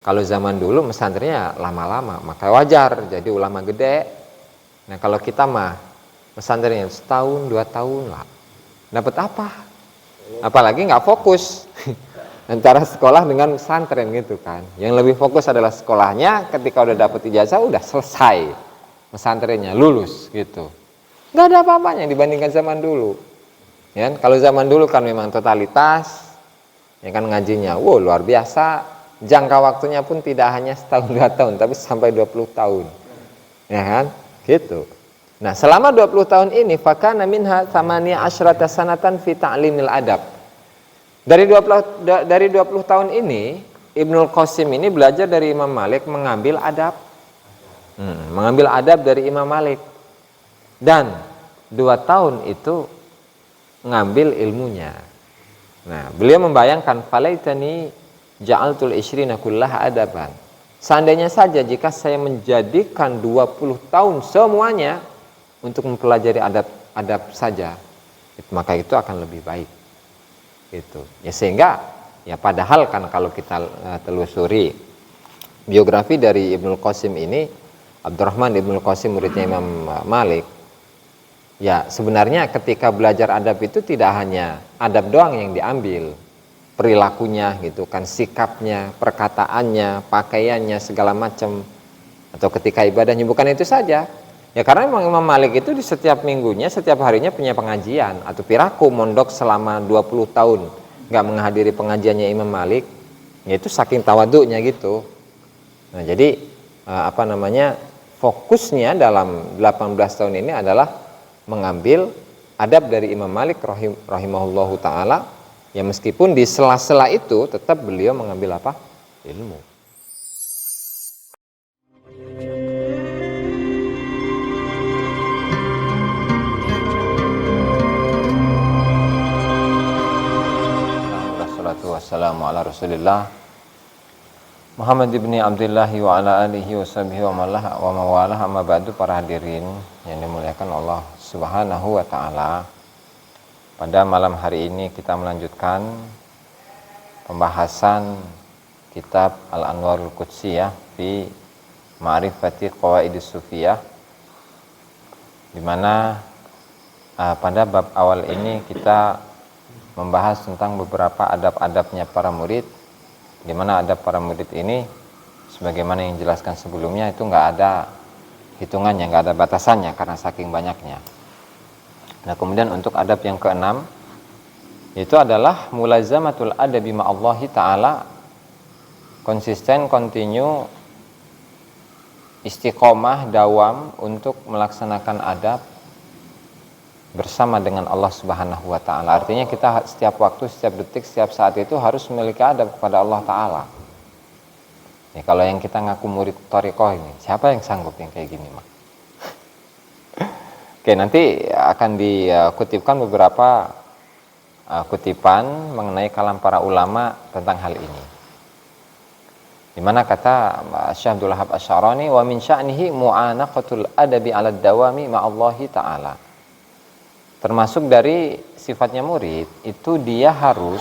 Kalau zaman dulu pesantrennya lama-lama, maka wajar jadi ulama gede. Nah kalau kita mah pesantrennya setahun 2 tahun lah, dapat apa? Apalagi nggak fokus antara sekolah dengan pesantren gitu kan. Yang lebih fokus adalah sekolahnya. Ketika udah dapat ijazah udah selesai pesantrennya, lulus gitu. Nggak ada apa-apanya dibandingkan zaman dulu. Ya, kalau zaman dulu kan memang totalitas, ya kan ngajinya, wow luar biasa. Jangka waktunya pun tidak hanya setahun 2 tahun, tapi sampai 20 tahun. Ya kan? Gitu. Nah, selama 20 tahun ini fakana minha thamaniya asyrata sanatan fi ta'limil adab. Dari 20 tahun ini, Ibnul Qasim ini belajar dari Imam Malik mengambil adab. Mengambil adab dari Imam Malik. Dan 2 tahun itu ngambil ilmunya. Nah, beliau membayangkan falaitani ja'altul isyrina kullaha adaban. Seandainya saja jika saya menjadikan 20 tahun semuanya untuk mempelajari adab saja, maka itu akan lebih baik. Gitu. Ya sehingga ya padahal kan kalau kita telusuri biografi dari Ibnul Qasim ini, Abdurrahman Ibnul Qasim muridnya Imam Malik, ya sebenarnya ketika belajar adab itu tidak hanya adab doang yang diambil, perilakunya gitu kan, sikapnya, perkataannya, pakaiannya, segala macam, atau ketika ibadahnya, bukan itu saja ya, karena memang Imam Malik itu di setiap minggunya, setiap harinya punya pengajian. Atau piraku mondok selama 20 tahun nggak menghadiri pengajiannya Imam Malik, ya itu saking tawaduknya gitu. Nah jadi fokusnya dalam 18 tahun ini adalah mengambil adab dari Imam Malik rahimahullahu ta'ala. Ya meskipun di sela-sela itu tetap beliau mengambil apa? Ilmu. Wassalatu wassalamu ala Rasulillah Muhammad ibni Abdullah wa ala alihi wa sahbihi wa mawalah amma ba'du. Para hadirin yang dimuliakan Allah Subhanahu wa ta'ala, pada malam hari ini kita melanjutkan pembahasan kitab Al-Anwarul Qudsiyah fi Ma'rifati Qawaidis Sufiyah, di mana pada bab awal ini kita membahas tentang beberapa adab-adabnya para murid, di mana adab para murid ini sebagaimana yang dijelaskan sebelumnya itu nggak ada hitungannya, nggak ada batasannya karena saking banyaknya. Nah kemudian untuk adab yang keenam itu adalah mulazamatul adabi ma'allahi ta'ala, konsisten, kontinu, istiqomah, dawam untuk melaksanakan adab bersama dengan Allah Subhanahu wa ta'ala. Artinya kita setiap waktu, setiap detik, setiap saat itu harus memiliki adab kepada Allah ta'ala. Nih, kalau yang kita ngaku murid thariqah ini, siapa yang sanggup yang kayak gini mak? Oke, nanti akan dikutipkan beberapa kutipan mengenai kalam para ulama tentang hal ini. Di mana kata Syekh Abdul Wahab Asy-Syarani, wa min sya'nihi mu'anaqatul adabi 'ala dawami ma'allahi ta'ala. Termasuk dari sifatnya murid itu dia harus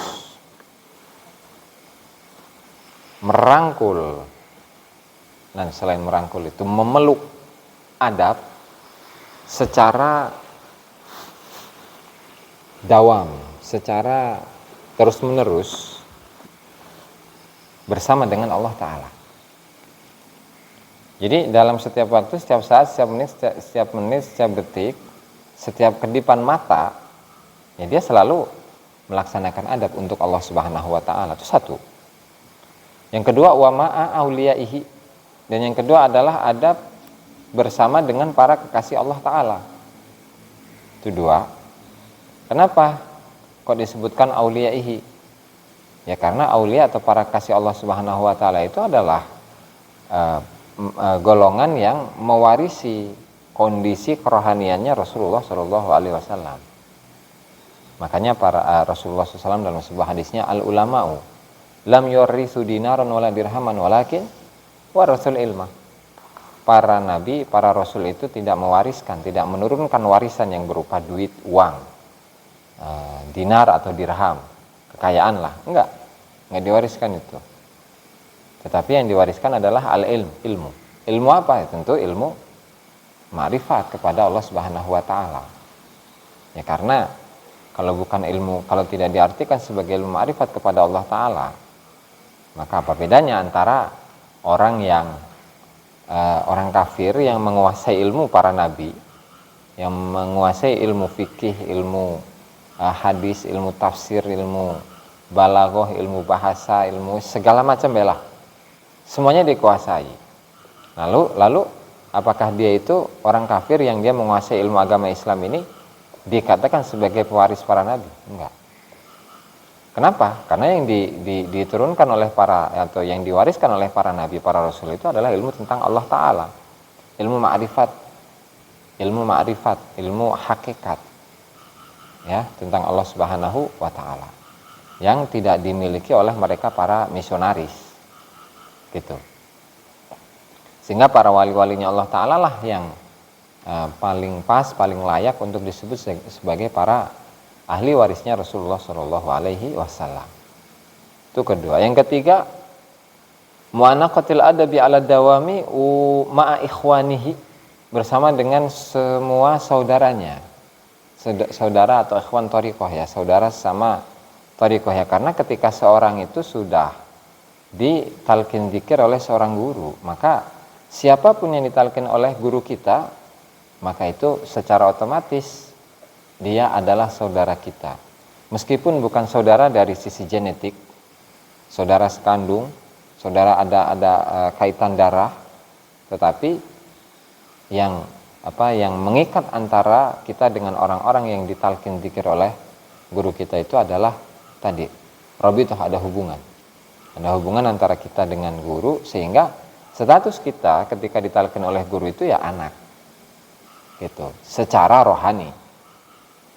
merangkul, dan selain merangkul itu memeluk adab secara dawam, secara terus-menerus bersama dengan Allah Ta'ala. Jadi dalam setiap waktu, setiap saat, setiap menit, setiap detik, setiap kedipan mata, ya dia selalu melaksanakan adab untuk Allah Subhanahu wa ta'ala. Itu satu. Yang kedua, wa ma'a auliyaihi. Dan yang kedua adalah adab bersama dengan para kekasih Allah Ta'ala. Itu dua. Kenapa kok disebutkan auliyaihi? Ya karena aulia atau para kekasih Allah Subhanahu wa ta'ala itu adalah golongan yang mewarisi kondisi kerohaniannya Rasulullah Shallallahu Alaihi Wasallam. Makanya para Rasulullah SAW dalam sebuah hadisnya, al ulama'u lam yuritsu dinaran wala dirhaman walakin warasul ilma. Para nabi, para rasul itu tidak mewariskan, tidak menurunkan warisan yang berupa duit, uang, dinar atau dirham, kekayaan lah, enggak diwariskan itu. Tetapi yang diwariskan adalah ilmu. Ilmu apa? Tentu ilmu ma'rifat kepada Allah Subhanahu wa taala. Ya karena kalau bukan ilmu, kalau tidak diartikan sebagai ilmu ma'rifat kepada Allah taala, maka apa bedanya antara orang kafir yang menguasai ilmu para nabi, yang menguasai ilmu fikih, ilmu hadis, ilmu tafsir, ilmu balaghah, ilmu bahasa, ilmu segala macam bela. Semuanya dikuasai. Lalu apakah dia itu orang kafir yang dia menguasai ilmu agama Islam ini dikatakan sebagai pewaris para nabi? Enggak. Kenapa? Karena yang diturunkan oleh atau yang diwariskan oleh para nabi, para rasul itu adalah ilmu tentang Allah Ta'ala, ilmu ma'rifat, ilmu hakikat, ya, tentang Allah Subhanahu wa Ta'ala, yang tidak dimiliki oleh mereka para misionaris, gitu. Sehingga para wali-walinya Allah Ta'ala lah yang paling pas, paling layak untuk disebut sebagai para ahli warisnya Rasulullah Shallallahu Alaihi Wasallam. Itu kedua. Yang ketiga, mu'anaqatil adabi ala dawami ma'a ikhwanihi, bersama dengan semua saudaranya, saudara atau ikhwan thariqah, ya, saudara sama thariqah, ya. Karena ketika seorang itu sudah ditalkin dzikir oleh seorang guru, maka siapapun yang ditalkin oleh guru kita, maka itu secara otomatis dia adalah saudara kita. Meskipun bukan saudara dari sisi genetik, saudara sekandung, saudara ada kaitan darah, tetapi yang mengikat antara kita dengan orang-orang yang ditalkin dzikir oleh guru kita itu adalah tadi rabithah, ada hubungan antara kita dengan guru, sehingga status kita ketika ditalkin oleh guru itu ya anak, gitu, secara rohani.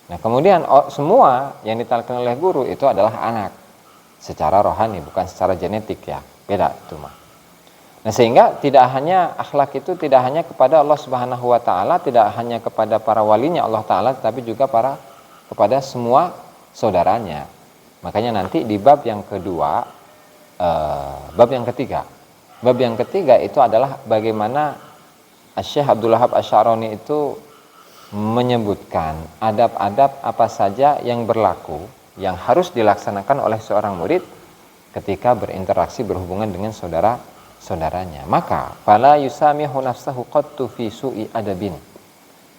Nah kemudian semua yang ditalkin oleh guru itu adalah anak secara rohani, bukan secara genetik, ya, beda itu mah. Nah sehingga tidak hanya akhlak itu tidak hanya kepada Allah Subhanahu wa Ta'ala, tidak hanya kepada para walinya Allah Ta'ala, tapi juga kepada semua saudaranya. Makanya nanti di bab yang ketiga itu adalah bagaimana Syekh Abdul Wahab Asy'arani itu menyebutkan adab-adab apa saja yang berlaku, yang harus dilaksanakan oleh seorang murid ketika berinteraksi, berhubungan dengan saudaranya. Maka fala yusamihu nafsahu qattu fi su'i adabin.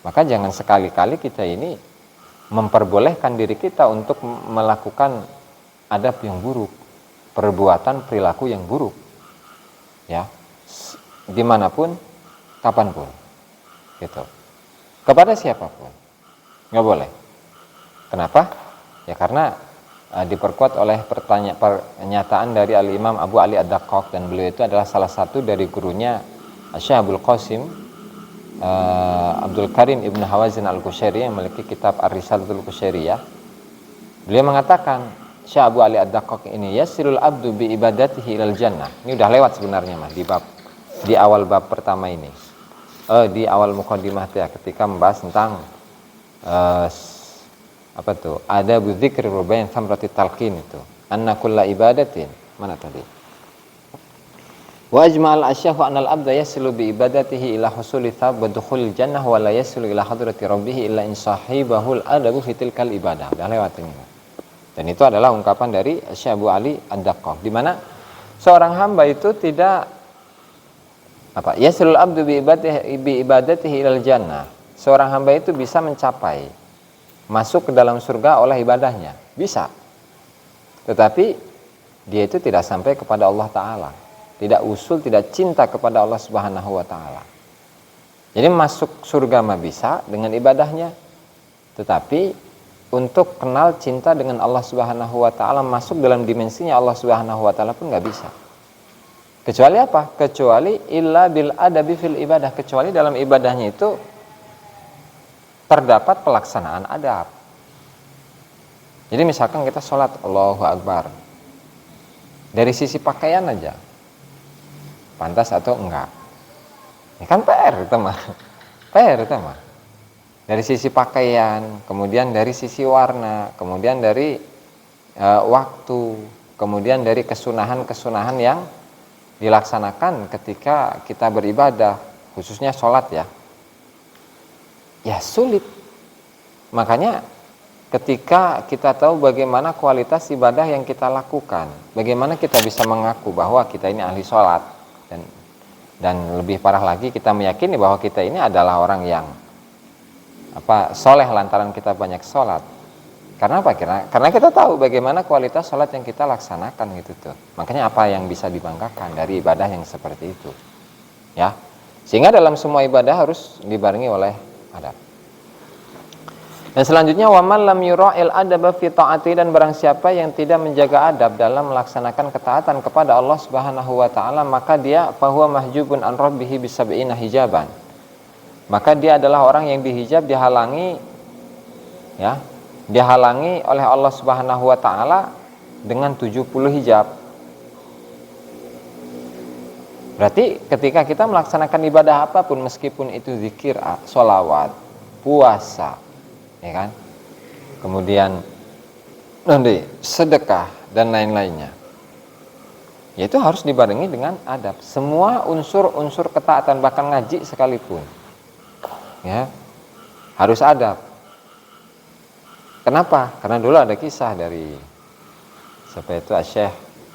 Maka jangan sekali-kali kita ini memperbolehkan diri kita untuk melakukan adab yang buruk, perbuatan perilaku yang buruk, ya, dimanapun, kapanpun, gitu. Kepada siapapun nggak boleh. Kenapa? Ya karena diperkuat oleh pernyataan dari Al-Imam Abu Ali Ad-Daqqaq, dan beliau itu adalah salah satu dari gurunya Syekh Abdul Qasim Abdul Karim Ibn Hawazin Al-Qushairi yang memiliki kitab Ar-Risalatul Qushairiyah. Beliau mengatakan, Syekh Abu Ali Ad-Daqqaq ini yasilul abdu bi ibadatihi ilal jannah. Ini udah lewat sebenarnya mah di awal bab pertama ini. Di awal muqaddimah ya, ketika membahas tentang ada dzikri rubain samrati talqin, itu anna kulla ibadatin, mana tadi, wa ajma'al asyahu anal abda yasilu bi ibadatihi ila husuli thawab wa dukhulil jannah wa la yasilu ila hadrati rabbih illa in sahibahul adabu fi tilkal ibadah. Udah lewat ini. Dan itu adalah ungkapan dari Syekh Abu Ali Ad-Daqqaq, di mana seorang hamba itu tidak yasilul abdu bi ibadatihi ilal jannah. Seorang hamba itu bisa mencapai masuk ke dalam surga oleh ibadahnya, bisa. Tetapi dia itu tidak sampai kepada Allah Ta'ala, tidak usul, tidak cinta kepada Allah Subhanahu wa Ta'ala. Jadi masuk surga mah bisa dengan ibadahnya, tetapi untuk kenal cinta dengan Allah Subhanahu wa Ta'ala, masuk dalam dimensinya Allah Subhanahu wa Ta'ala pun nggak bisa. Kecuali apa? Kecuali illa bil adabi fil ibadah, kecuali dalam ibadahnya itu terdapat pelaksanaan adab. Jadi misalkan kita sholat Allahu Akbar, dari sisi pakaian aja pantas atau enggak, ini kan PR itu mah. Dari sisi pakaian, kemudian dari sisi warna, kemudian dari waktu, kemudian dari kesunahan yang dilaksanakan ketika kita beribadah, khususnya sholat ya sulit. Makanya ketika kita tahu bagaimana kualitas ibadah yang kita lakukan, bagaimana kita bisa mengaku bahwa kita ini ahli sholat, dan lebih parah lagi kita meyakini bahwa kita ini adalah orang yang soleh lantaran kita banyak sholat. Karena apa? Karena kita tahu bagaimana kualitas sholat yang kita laksanakan gitu tuh. Makanya apa yang bisa dibanggakan dari ibadah yang seperti itu, ya. Sehingga dalam semua ibadah harus dibarengi oleh adab. Dan selanjutnya waman lam yura'il adaba fi ta'ati, dan barang siapa yang tidak menjaga adab dalam melaksanakan ketaatan kepada Allah Subhanahu wa taala, maka dia fahuwa mahjubun an rabbihi bisab'ina hijaban. Maka dia adalah orang yang dihijab, dihalangi oleh Allah Subhanahu wa taala dengan 70 hijab. Berarti ketika kita melaksanakan ibadah apapun, meskipun itu zikir, sholawat, puasa, ya kan, kemudian nanti sedekah dan lain-lainnya, yaitu harus dibarengi dengan adab. Semua unsur-unsur ketaatan, bahkan ngaji sekalipun, ya, harus adab. Kenapa? Karena dulu ada kisah dari siapa itu, Syekh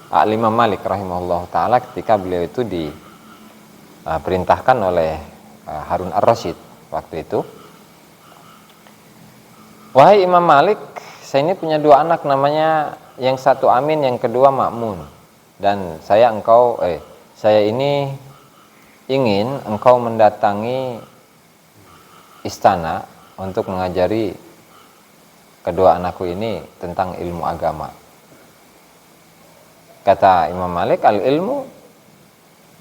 Imam Malik rahimahullah ta'ala, ketika beliau itu diperintahkan oleh Harun ar-Rasyid waktu itu, wahai Imam Malik, saya ini punya 2 anak, namanya yang satu Amin, yang kedua Ma'mun, dan saya ini ingin engkau mendatangi istana untuk mengajari kedua anakku ini tentang ilmu agama. Kata Imam Malik, al-ilmu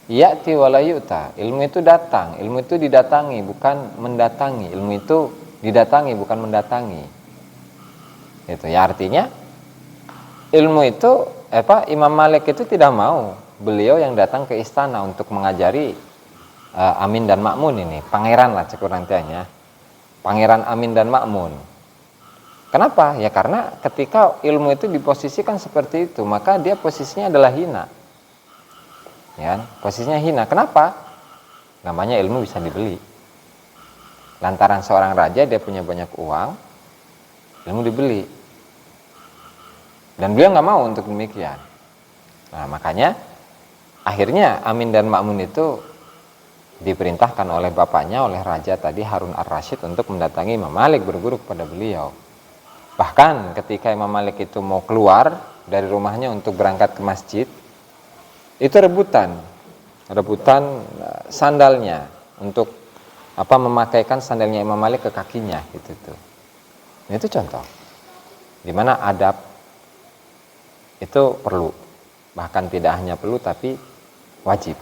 ya'ti wa la yu'ta. Ilmu itu datang, ilmu itu didatangi, bukan mendatangi. Ilmu itu didatangi, bukan mendatangi. Itu ya, artinya ilmu itu Imam Malik itu tidak mau beliau yang datang ke istana untuk mengajari Amin dan Ma'mun ini, pangeran lah cek orang tianya, Pangeran Amin dan Ma'mun. Kenapa? Ya karena ketika ilmu itu diposisikan seperti itu, maka dia posisinya adalah hina. Ya, posisinya hina. Kenapa? Namanya ilmu bisa dibeli. Lantaran seorang raja, dia punya banyak uang, ilmu dibeli. Dan beliau nggak mau untuk demikian. Nah, makanya akhirnya Amin dan Ma'mun itu diperintahkan oleh bapaknya, oleh raja tadi Harun ar-Rasyid, untuk mendatangi Imam Malik, berguru kepada beliau. Bahkan ketika Imam Malik itu mau keluar dari rumahnya untuk berangkat ke masjid, itu rebutan sandalnya, untuk memakaikan sandalnya Imam Malik ke kakinya gitu tuh. Itu contoh di mana adab itu perlu, bahkan tidak hanya perlu tapi wajib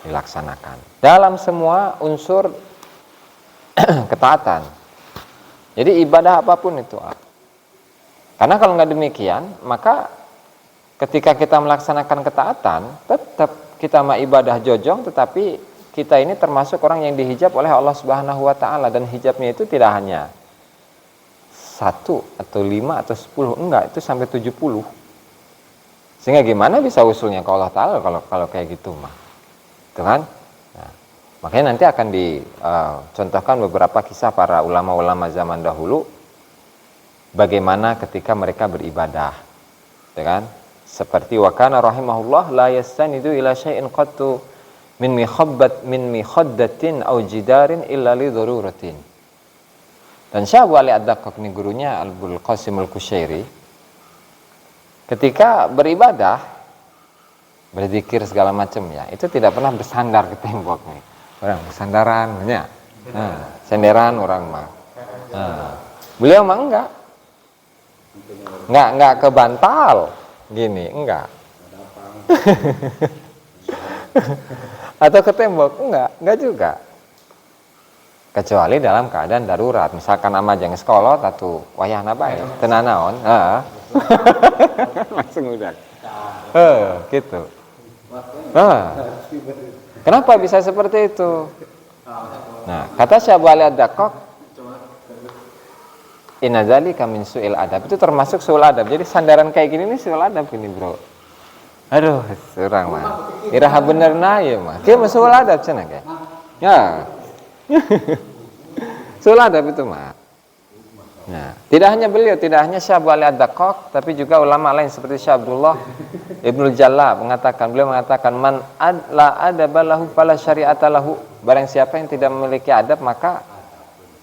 dilaksanakan dalam semua unsur ketaatan. Jadi ibadah apapun itu. Karena kalau nggak demikian, maka ketika kita melaksanakan ketaatan, tetap kita mah ibadah jojong, tetapi kita ini termasuk orang yang dihijab oleh Allah Subhanahu wa taala, dan hijabnya itu tidak hanya 1 atau 5 atau 10, enggak, itu sampai 70. Sehingga gimana bisa usulnya ke Allah taala kalau kayak gitu mah. Itu kan? Nah, makanya nanti akan dicontohkan beberapa kisah para ulama-ulama zaman dahulu, bagaimana ketika mereka beribadah, ya kan? Seperti wa kana rahimahullah la yastanidu ila syai'in qattu min mikhaddatin aw jidarin illa li daruratin. Dan Syekh Abu Ali Ad-Daqqaq ini gurunya Abdul Qasim Al-Kusyairi, ketika beribadah, berzikir segala macam ya, itu tidak pernah bersandar ke tembok nih. Orang bersandaran ya. Senderan orang mah. Beliau mah enggak ke bantal gini, enggak. Atau ke tembok, enggak juga. Kecuali dalam keadaan darurat, misalkan ama jeung sekolah atau wayahna bae teu naon, langsung udah. Gitu. Kenapa bisa seperti itu? Nah, kata Syekh Abu Ali Ad-Daqqaq, inna dzalika min su'il adab, itu termasuk su'il adab. Jadi sandaran kayak gini nih su'il adab ini, bro. Aduh, surang mah. Iraha bener na ieu mah. Kieu mah sul adab cenah ge. Ya. Sul adab itu mah. Nah, tidak hanya beliau, tidak hanya Syekh Abu Ali Ad-Daqqaq, tapi juga ulama lain seperti Syekh Abdullah Ibnul Jalla beliau mengatakan man la adaba lahu fala syari'ata lahu. Barang siapa yang tidak memiliki adab maka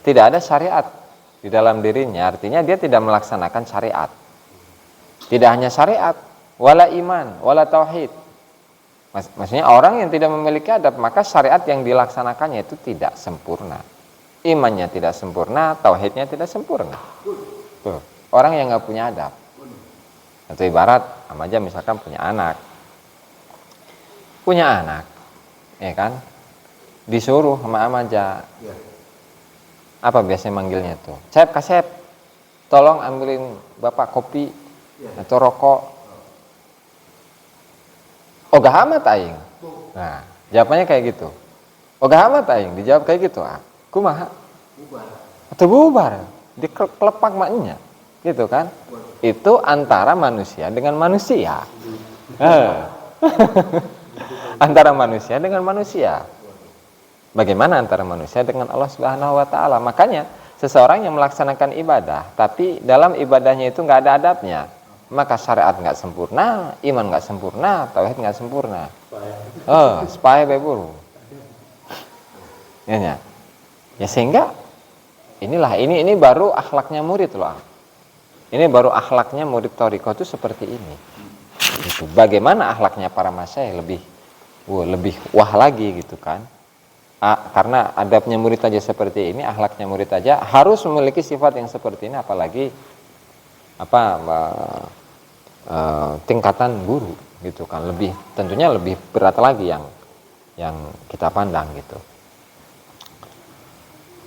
tidak ada syariat di dalam dirinya. Artinya dia tidak melaksanakan syariat. Tidak hanya syariat, wala iman, wala tauhid. Maksudnya orang yang tidak memiliki adab maka syariat yang dilaksanakannya itu tidak sempurna. Imannya tidak sempurna, tauhidnya tidak sempurna. Tuh, orang yang nggak punya adab. Atau ibarat aja misalkan punya anak, ya kan? Disuruh sama aja. Apa biasanya manggilnya tuh? Cep, kasep, tolong ambilin bapak kopi atau rokok. Ogah amat aing. Nah, jawabannya kayak gitu. Ogah amat aing, dijawab kayak gitu. Kumaha? Atau bubar. Dikelepak maknya. Gitu kan? Itu antara manusia dengan manusia. Antara manusia dengan manusia. Bagaimana antara manusia dengan Allah Subhanahu wa taala? Makanya seseorang yang melaksanakan ibadah tapi dalam ibadahnya itu nggak ada adabnya, maka syariat nggak sempurna, iman nggak sempurna, tauhid nggak sempurna. Supaya beburu. Ya sehingga ini baru akhlaknya murid loh. Ini baru akhlaknya murid thariqah itu seperti ini. Gitu. Bagaimana akhlaknya para masyayikh lebih wah lagi gitu kan? Karena adabnya murid aja seperti ini, akhlaknya murid aja harus memiliki sifat yang seperti ini, apalagi tingkatan guru gitu kan, tentunya lebih berat lagi yang kita pandang gitu.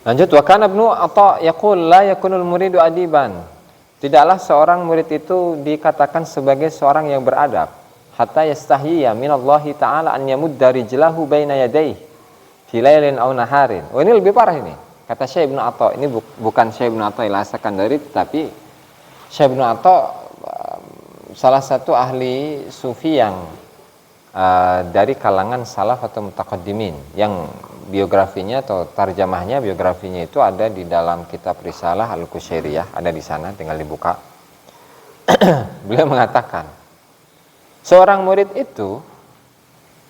Lanjut, wa kana Ibnu Atha yaqul la yakunul muridu adiban. Tidaklah seorang murid itu dikatakan sebagai seorang yang beradab hatta yastahyiya minallahi ta'ala an yamudda rijlahu baina yadayhi fi lailin aw naharin. Oh, ini lebih parah ini. Kata Syekh Ibnu Atha, ini bukan Syekh Ibnu Atha Al-Sakandari, tapi Syekh Ibnu Atha salah satu ahli sufi yang dari kalangan salaf atau mutaqaddimin, yang biografinya atau tarjamahnya, biografinya itu ada di dalam kitab Risalah Al-Qusyairiyah, ada di sana, tinggal dibuka. Beliau mengatakan, seorang murid itu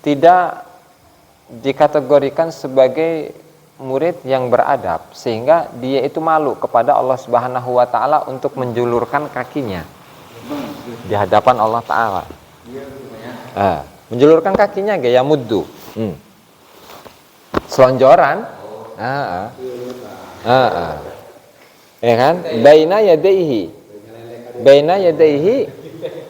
tidak dikategorikan sebagai murid yang beradab sehingga dia itu malu kepada Allah Subhanahu wa taala untuk menjulurkan kakinya di hadapan Allah taala. Menjulurkan kakinya gaya muddu. Selonjoran. Ya kan? Baina yadaihi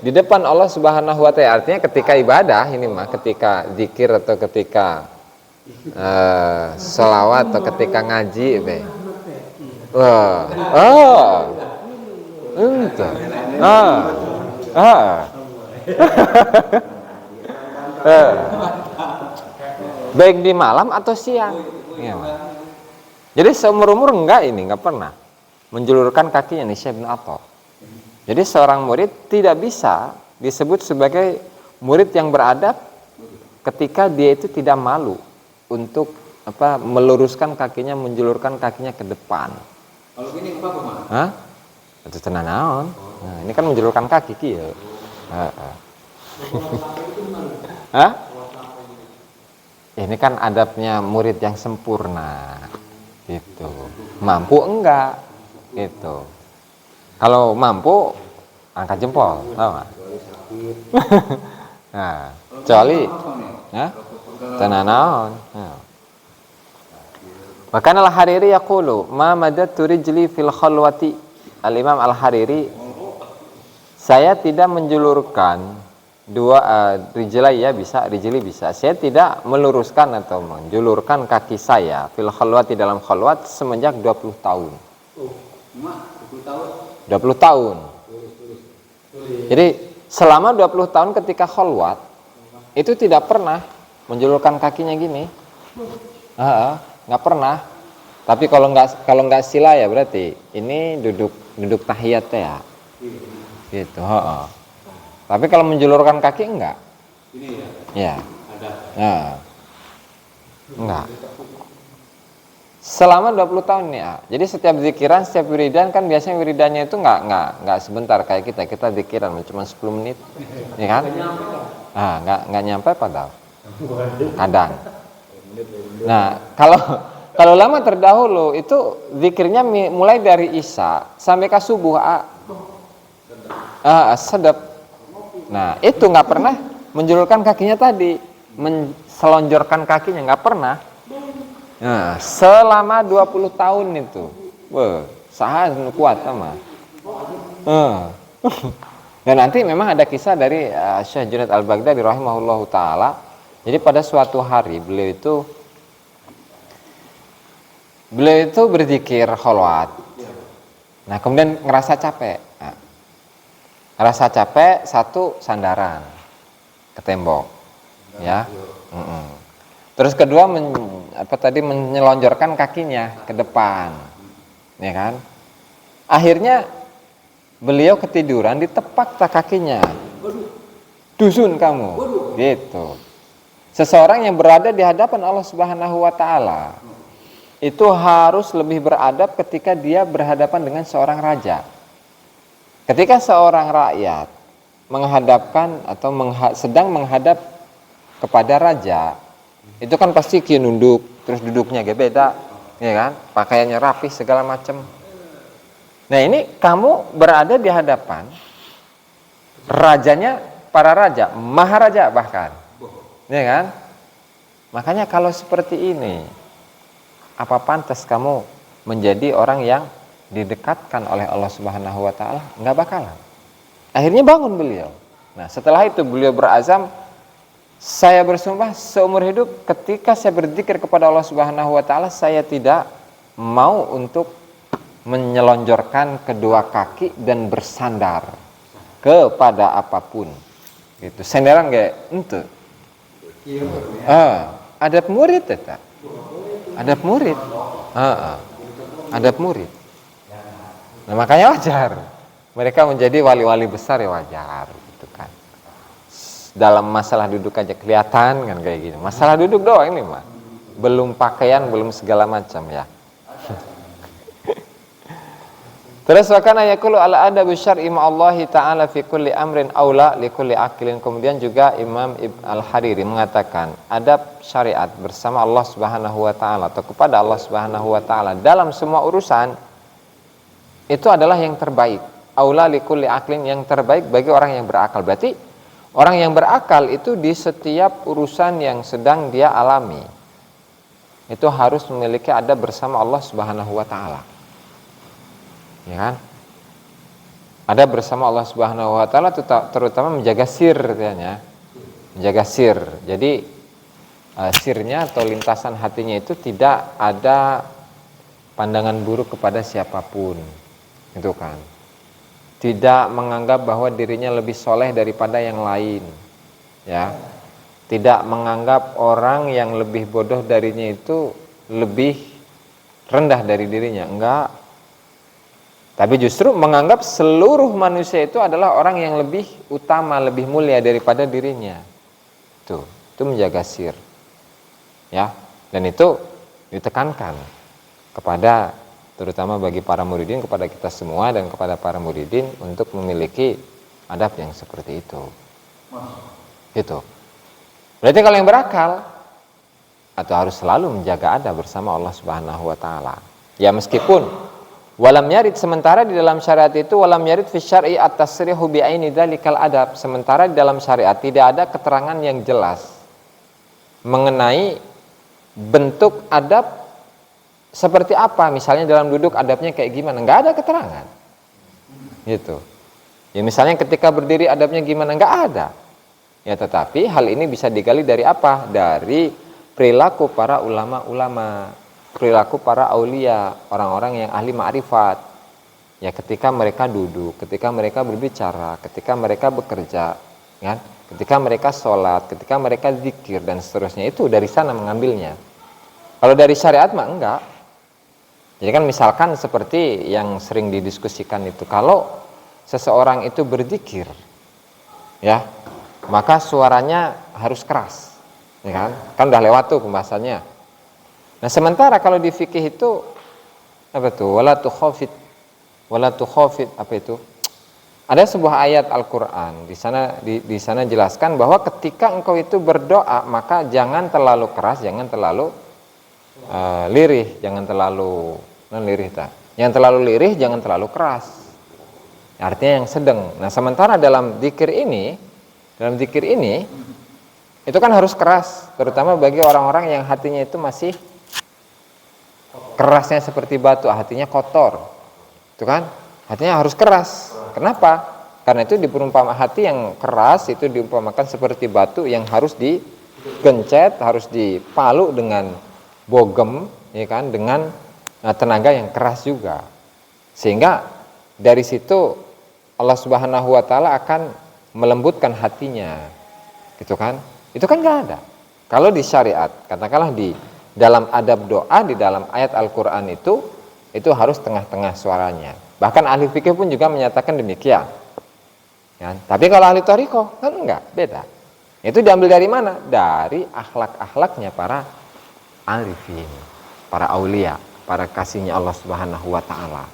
di depan Allah Subhanahu wa taala. Artinya ketika ibadah ini mah, ketika zikir atau ketika selawat atau ketika ngaji baik di malam atau siang. Ya, jadi seumur-umur enggak pernah menjulurkan kakinya nih Syekh Ibnu Atha. Jadi seorang murid tidak bisa disebut sebagai murid yang beradab ketika dia itu tidak malu untuk meluruskan kakinya, menjulurkan kakinya ke depan. Kalau gini apa? Itu tenan naon. Nah, ini kan menjulurkan kaki kieu. Ini kan adabnya murid yang sempurna gitu. Mampu enggak gitu. Kalau mampu angkat jempol, tahu enggak? Nah, kecuali tenan naon. Bahkan Al-Hariri yaqulu ma madattu rijli fil khalwati. Al-Imam Al-Hariri, saya tidak menjulurkan rijli bisa. Saya tidak meluruskan atau menjulurkan kaki saya fil khalwati dalam khalwat semenjak 20 tahun. 20 tahun. Jadi selama 20 tahun ketika khalwat itu tidak pernah menjulurkan kakinya gini. Nggak pernah. Tapi kalau nggak sila ya berarti ini duduk tahiyat ya. Gitu. Tapi kalau menjulurkan kaki enggak. Ini ya. Ya. Ada. Nah. Enggak. Selama 20 tahun nih, jadi setiap zikiran, setiap wiridan kan biasanya wiridannya itu enggak sebentar kayak kita zikiran cuma 10 menit. Ya kan? Enggak nyampe padahal. Kadang. Nah, kalau lama terdahulu itu zikirnya mulai dari Isya sampai ke subuh. Sedap. Nah, itu nggak pernah menjulurkan kakinya tadi, selonjorkan kakinya nggak pernah. Nah, selama 20 tahun itu. Sahas kuat sama. Dan nanti memang ada kisah dari Syekh Junaid Al-Baghdadi rahimahullahu taala. Jadi pada suatu hari beliau itu berzikir kholwat. Nah, kemudian ngerasa capek. Ngerasa capek, satu sandaran ke tembok. Ya. Terus kedua menyelonjorkan kakinya ke depan. Ya kan? Akhirnya beliau ketiduran ditepak kakinya. Dusun kamu. Gitu. Seseorang yang berada di hadapan Allah Subhanahu wa taala itu harus lebih beradab ketika dia berhadapan dengan seorang raja. Ketika seorang rakyat menghadapkan atau sedang menghadap kepada raja, itu kan pasti nunduk, terus duduknya beda, ya kan? Pakaiannya rapi segala macam. Nah, ini kamu berada di hadapan rajanya, para raja, maharaja bahkan. Ya kan? Makanya kalau seperti ini, apa pantas kamu menjadi orang yang didekatkan oleh Allah Subhanahu wa taala? Enggak bakalan. Akhirnya bangun beliau. Nah, setelah itu beliau berazam, saya bersumpah seumur hidup ketika saya berzikir kepada Allah Subhanahu wa taala, saya tidak mau untuk menyelonjorkan kedua kaki dan bersandar kepada apapun. Gitu. Sandaran enggak ente. Adab murid tetap. Adab murid. Adab murid. Nah, makanya wajar mereka menjadi wali-wali besar, ya wajar gitu kan. Dalam masalah duduk aja kelihatan kan kayak gini. Masalah duduk doang ini mah. Belum pakaian, belum segala macam ya. Terus wakana yaqulu ala adabu syar'i ma'allahi ta'ala fi kulli amrin aula li kulli aqilin. Kemudian juga Imam Al-Hariri mengatakan adab syariat bersama Allah Subhanahu wa taala atau kepada Allah Subhanahu wa taala dalam semua urusan itu adalah yang terbaik. Aula li kulli aqilin, yang terbaik bagi orang yang berakal. Berarti orang yang berakal itu di setiap urusan yang sedang dia alami itu harus memiliki adab bersama Allah Subhanahu wa taala. Ya kan? Ada bersama Allah Subhanahu wa taala terutama menjaga sir katanya. Menjaga sir. Jadi sirnya atau lintasan hatinya itu tidak ada pandangan buruk kepada siapapun. Itu kan. Tidak menganggap bahwa dirinya lebih soleh daripada yang lain. Ya. Tidak menganggap orang yang lebih bodoh darinya itu lebih rendah dari dirinya. Enggak. Tapi justru menganggap seluruh manusia itu adalah orang yang lebih utama, lebih mulia daripada dirinya. Itu menjaga sir. Ya, dan itu ditekankan kepada terutama bagi para muridin, kepada kita semua dan kepada para muridin untuk memiliki adab yang seperti itu. Itu. Berarti kalau yang berakal atau harus selalu menjaga adab bersama Allah Subhanahu wa taala. Ya meskipun walam yarid, sementara di dalam syariat itu walam yarid fi syar'i at-tasrihu bi aini dzalikal adab, sementara di dalam syariat tidak ada keterangan yang jelas mengenai bentuk adab seperti apa, misalnya dalam duduk adabnya kayak gimana, enggak ada keterangan. Gitu. Ya misalnya ketika berdiri adabnya gimana, enggak ada. Ya tetapi hal ini bisa digali dari apa? Dari perilaku para ulama-ulama, perilaku para aulia, orang-orang yang ahli ma'rifat. Ya ketika mereka duduk, ketika mereka berbicara, ketika mereka bekerja, kan? Ketika mereka sholat, ketika mereka zikir dan seterusnya, itu dari sana mengambilnya. Kalau dari syariat mah enggak. Jadi kan misalkan seperti yang sering didiskusikan itu, kalau seseorang itu berzikir, ya, maka suaranya harus keras, ya kan? Kan udah lewat tuh pembahasannya. Nah, sementara kalau di fikih itu apa tuh? Wala tukhafit apa itu? Ada sebuah ayat Al-Qur'an di sana jelaskan bahwa ketika engkau itu berdoa maka jangan terlalu keras, jangan terlalu lirih, jangan terlalu Jangan terlalu lirih, jangan terlalu keras. Artinya yang sedang. Nah, sementara dalam zikir ini itu kan harus keras, terutama bagi orang-orang yang hatinya itu masih kerasnya seperti batu, hatinya kotor. Itu kan? Hatinya harus keras. Kenapa? Karena itu diperumpama hati yang keras itu diumpamakan seperti batu yang harus digencet, harus dipalu dengan bogem, ya kan? Dengan tenaga yang keras juga. Sehingga dari situ Allah Subhanahu wa taala akan melembutkan hatinya. Gitu kan? Itu kan enggak ada. Kalau di syariat, katakanlah di dalam adab doa di dalam ayat Al-Qur'an itu harus tengah-tengah suaranya. Bahkan ahli fikih pun juga menyatakan demikian. Ya, tapi kalau ahli thariqah kan enggak, beda. Itu diambil dari mana? Dari akhlak-akhlaknya para arifin, para aulia, para kasihnya Allah Subhanahu wa taala.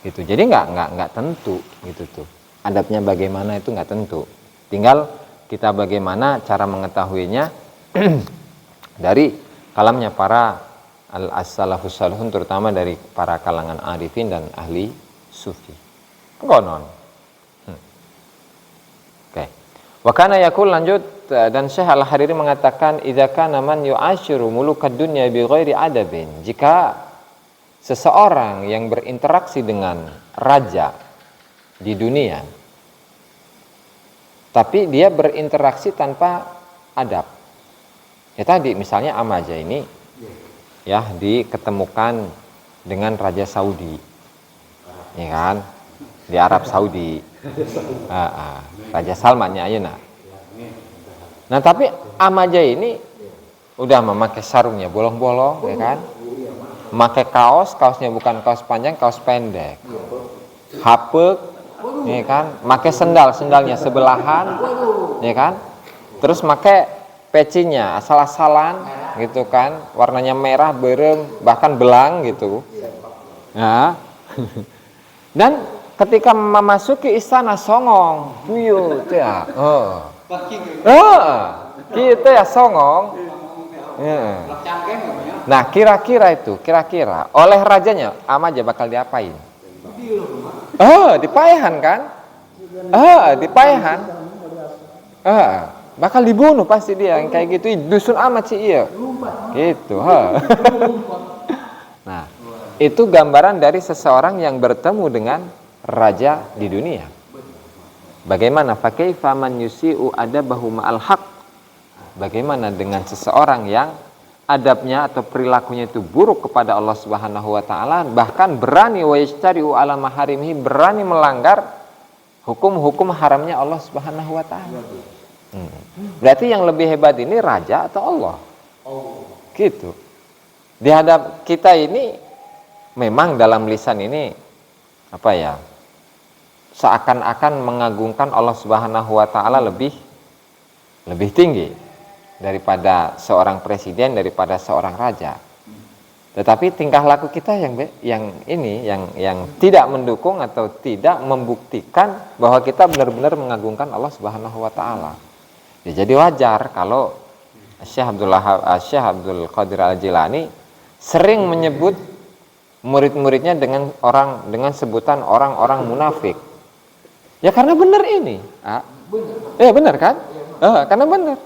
Gitu. Jadi enggak tentu gitu tuh. Adabnya bagaimana itu enggak tentu. Tinggal kita bagaimana cara mengetahuinya dari kalamnya para as-salafus salihun, terutama dari para kalangan arifin dan ahli sufi. Konon. Oke. Wa kana yaqul, lanjut, dan Syekh Al-Hariri mengatakan idza kana man yu'ashiru mulukad dunya bi ghairi adabin, jika seseorang yang berinteraksi dengan raja di dunia tapi dia berinteraksi tanpa adab. Ya tadi misalnya Amaja ini ya diketemukan dengan Raja Saudi, ya kan, di Arab Saudi, Raja Salmannya ayeuna. Nah tapi Amaja ini udah memakai sarungnya bolong-bolong, ya kan, memakai kaosnya bukan kaos panjang, kaos pendek, hapek, ya kan, pakai sendalnya sebelahan, ya kan, terus pakai pecinya asal-asalan gitu kan, warnanya merah berem, bahkan belang gitu. Nah, dan ketika memasuki istana songong, buyut ya, gitu ya songong. Ya. Nah kira-kira oleh rajanya Amaja bakal diapain? Dipayahan kan? Dipayahan. Bakal dibunuh pasti dia yang kayak gitu, dusun amat sih iya. Gitu, Nah, itu gambaran dari seseorang yang bertemu dengan raja di dunia. Bagaimana fakaifa man yusi'u adabahu ma'al haq? Bagaimana dengan seseorang yang adabnya atau perilakunya itu buruk kepada Allah Subhanahu wa taala, bahkan berani wa yastari'u ala maharimihi, berani melanggar hukum-hukum haramnya Allah Subhanahu wa taala. Berarti yang lebih hebat ini raja atau Allah? Gitu. Di hadap kita ini memang dalam lisan ini apa ya? Seakan-akan mengagungkan Allah Subhanahu wa taala lebih tinggi daripada seorang presiden, daripada seorang raja. Tetapi tingkah laku kita yang tidak mendukung atau tidak membuktikan bahwa kita benar-benar mengagungkan Allah Subhanahu wa taala. Ya, jadi wajar kalau Syekh Abdul Qadir Al-Jilani sering menyebut murid-muridnya dengan sebutan orang-orang munafik. Ya karena benar ini. Benar kan? Karena benar.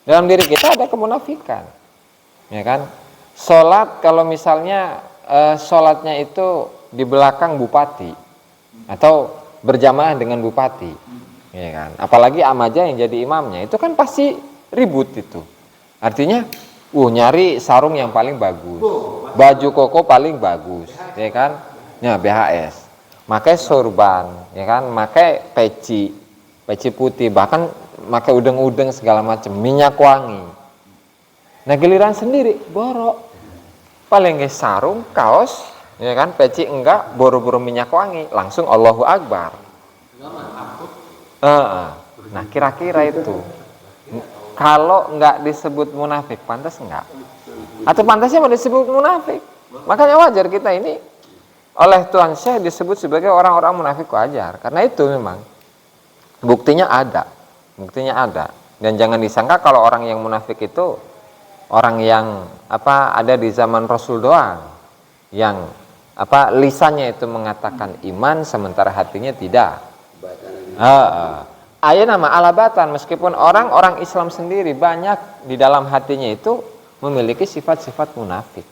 Dalam diri kita ada kemunafikan, ya kan? Sholat kalau misalnya sholatnya itu di belakang bupati atau berjamaah dengan bupati, ya kan? Apalagi Amaja yang jadi imamnya, itu kan pasti ribut itu. Artinya, nyari sarung yang paling bagus, baju koko paling bagus, ya kan? Ya BHS, pakai sorban, ya kan? Pakai peci putih, bahkan pakai udeng-udeng segala macam, minyak wangi. Nah giliran sendiri borok, paling nggak sarung, kaos, ya kan, peci enggak, boro-boro minyak wangi, langsung Allahu Akbar. Nah, kira-kira itu kalau nggak disebut munafik, pantas nggak? Atau pantasnya mau disebut munafik? Makanya wajar kita ini oleh Tuhan Syekh disebut sebagai orang-orang munafik, wajar. Karena itu memang buktinya ada. Dan jangan disangka kalau orang yang munafik itu orang yang ada di zaman Rasul doang, yang lisannya itu mengatakan iman sementara hatinya tidak. Ayat nama alabatan, meskipun orang-orang Islam sendiri banyak di dalam hatinya itu memiliki sifat-sifat munafik.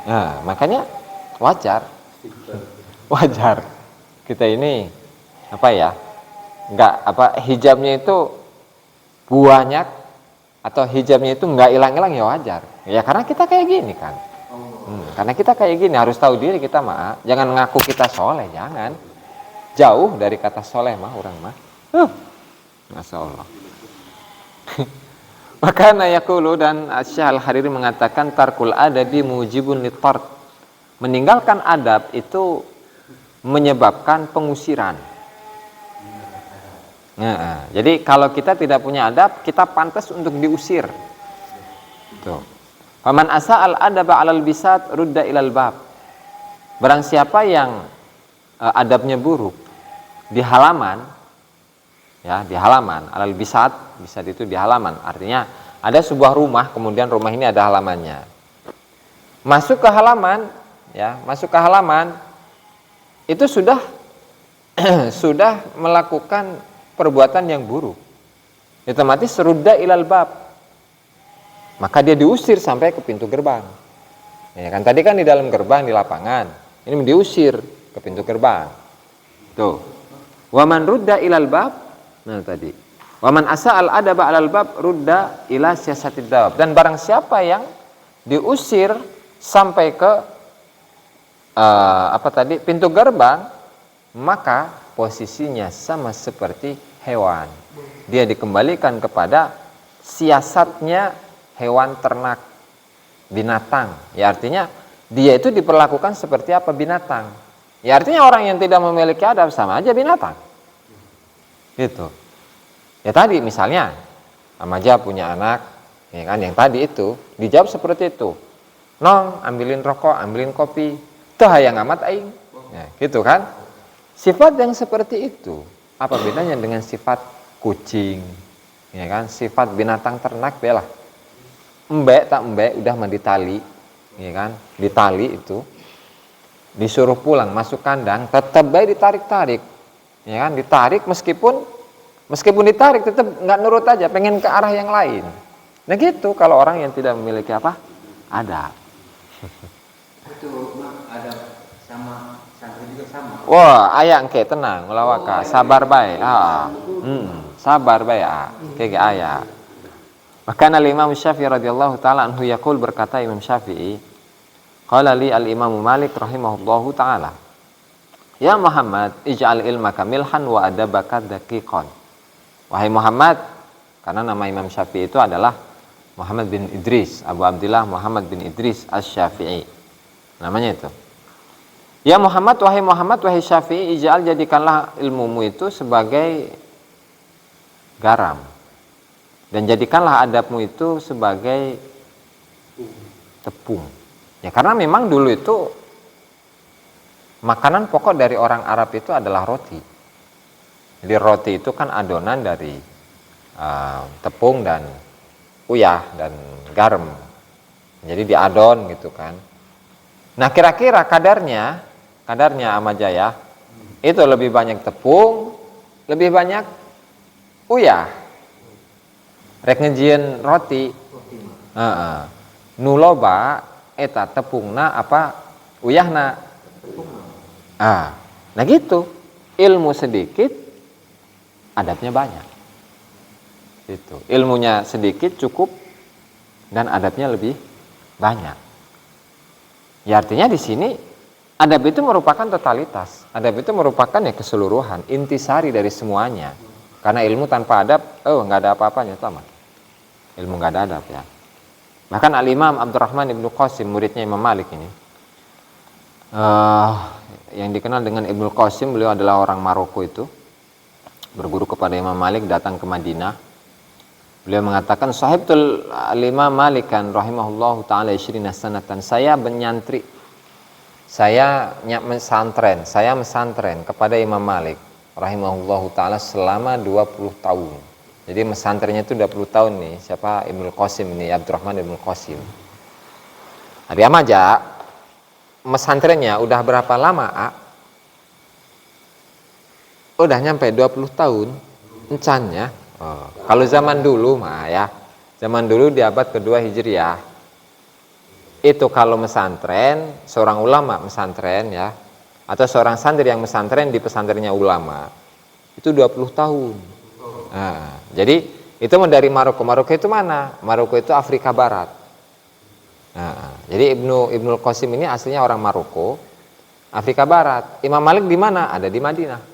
Nah, makanya wajar kita ini hijabnya itu banyak atau hijabnya itu nggak hilang-hilang, ya wajar ya, karena kita kayak gini kan. Karena kita kayak gini harus tahu diri kita jangan ngaku kita soleh, jangan, jauh dari kata soleh orang Masya Allah. Makanya yaqulu, dan Syekh Al-Hariri mengatakan tarkul adabi mujibun litard, meninggalkan adab itu menyebabkan pengusiran. Nah, jadi kalau kita tidak punya adab, kita pantas untuk diusir. Tuh. Faman asa'al adaba 'alal bisat rudda ilal bab. Barang siapa yang adabnya buruk di halaman, alal bisat itu di halaman, artinya ada sebuah rumah, kemudian rumah ini ada halamannya. Masuk ke halaman itu sudah sudah melakukan perbuatan yang buruk, otomatis rudda ilal bab, maka dia diusir sampai ke pintu gerbang. Ya kan, tadi kan di dalam gerbang di lapangan, ini diusir ke pintu gerbang. Tuh. Waman rudda ilal bab, nah tadi. Waman asa'al adaba alal bab rudda ila siasatid dawab. Dan barang siapa yang diusir sampai ke pintu gerbang, maka posisinya sama seperti hewan. Dia dikembalikan kepada siasatnya hewan ternak, binatang. Ya artinya dia itu diperlakukan seperti apa binatang. Ya artinya orang yang tidak memiliki adab sama aja binatang. Gitu. Ya tadi misalnya Amaja punya anak, ya kan, yang tadi itu dijawab seperti itu. Nong, ambilin rokok, ambilin kopi. Tuh hayang amat aing. Ya, gitu kan? Sifat yang seperti itu apa bedanya dengan sifat kucing, ya kan, sifat binatang ternak belah. Embek tak embek udah mah ditali, ya kan, ditali itu disuruh pulang masuk kandang tetap baik ditarik-tarik, ya kan, ditarik meskipun ditarik tetap nggak nurut aja, pengen ke arah yang lain. Nah gitu kalau orang yang tidak memiliki adab. Itu ada sama santri juga sama. Wah, ayang ke tenang, ulawaka, sabar baik. Sabar baik. Kayak ayah. Maka Imam Syafi'i radhiyallahu taala anhu yaqul, berkata Imam Syafi'i, qala li al-Imam Malik rahimahullahu taala, ya Muhammad, ij'al ilmaka milhan wa adabaka daqiqan. Wahai Muhammad, karena nama Imam Syafi'i itu adalah Muhammad bin Idris, Abu Abdillah Muhammad bin Idris Asy-Syafi'i. Namanya itu. Ya Muhammad, wahai Syafi'i, ij'al, jadikanlah ilmumu itu sebagai garam. Dan jadikanlah adabmu itu sebagai tepung. Ya karena memang dulu itu makanan pokok dari orang Arab itu adalah roti. Jadi roti itu kan adonan dari tepung dan uyah dan garam. Jadi diadon gitu kan. Nah kira-kira kadarnya Amajaya itu lebih banyak tepung, lebih banyak uyah. Rek ngejieun roti. Nu loba eta tepungna apa uyahna. Nah gitu. Ilmu sedikit, adabnya banyak. Gitu. Ilmunya sedikit cukup dan adabnya lebih banyak. Ya artinya di sini adab itu merupakan totalitas. Adab itu merupakan keseluruhan, intisari dari semuanya. Karena ilmu tanpa adab, nggak ada apa-apanya, sama. Ilmu nggak ada adab ya. Bahkan Al-Imam Abdurrahman Ibnu Qasim, muridnya Imam Malik ini, yang dikenal dengan Ibnu Qasim, beliau adalah orang Maroko itu. berguru kepada Imam Malik, datang ke Madinah. Beliau mengatakan, sahibtul Imam Malik kan rahimahullahu taala 20 sanatan. Saya menyantri, saya mesantren kepada Imam Malik rahimahullahu taala selama 20 tahun. Jadi mesantrennya itu 20 tahun nih. Siapa? Ibnul Qasim ini, Abdurrahman Ibnul Qasim. Dia aja mesantrennya udah berapa lama? Udah nyampe 20 tahun encannya. Kalau zaman dulu mah ya, zaman dulu di abad kedua Hijriah, itu kalau mesantren, seorang ulama mesantren ya, atau seorang santri yang mesantren di pesantrennya ulama, itu 20 tahun. Nah, jadi itu dari Maroko. Maroko itu mana? Maroko itu Afrika Barat. Nah, jadi Ibnul Qasim ini aslinya orang Maroko, Afrika Barat. Imam Malik di mana? Ada di Madinah.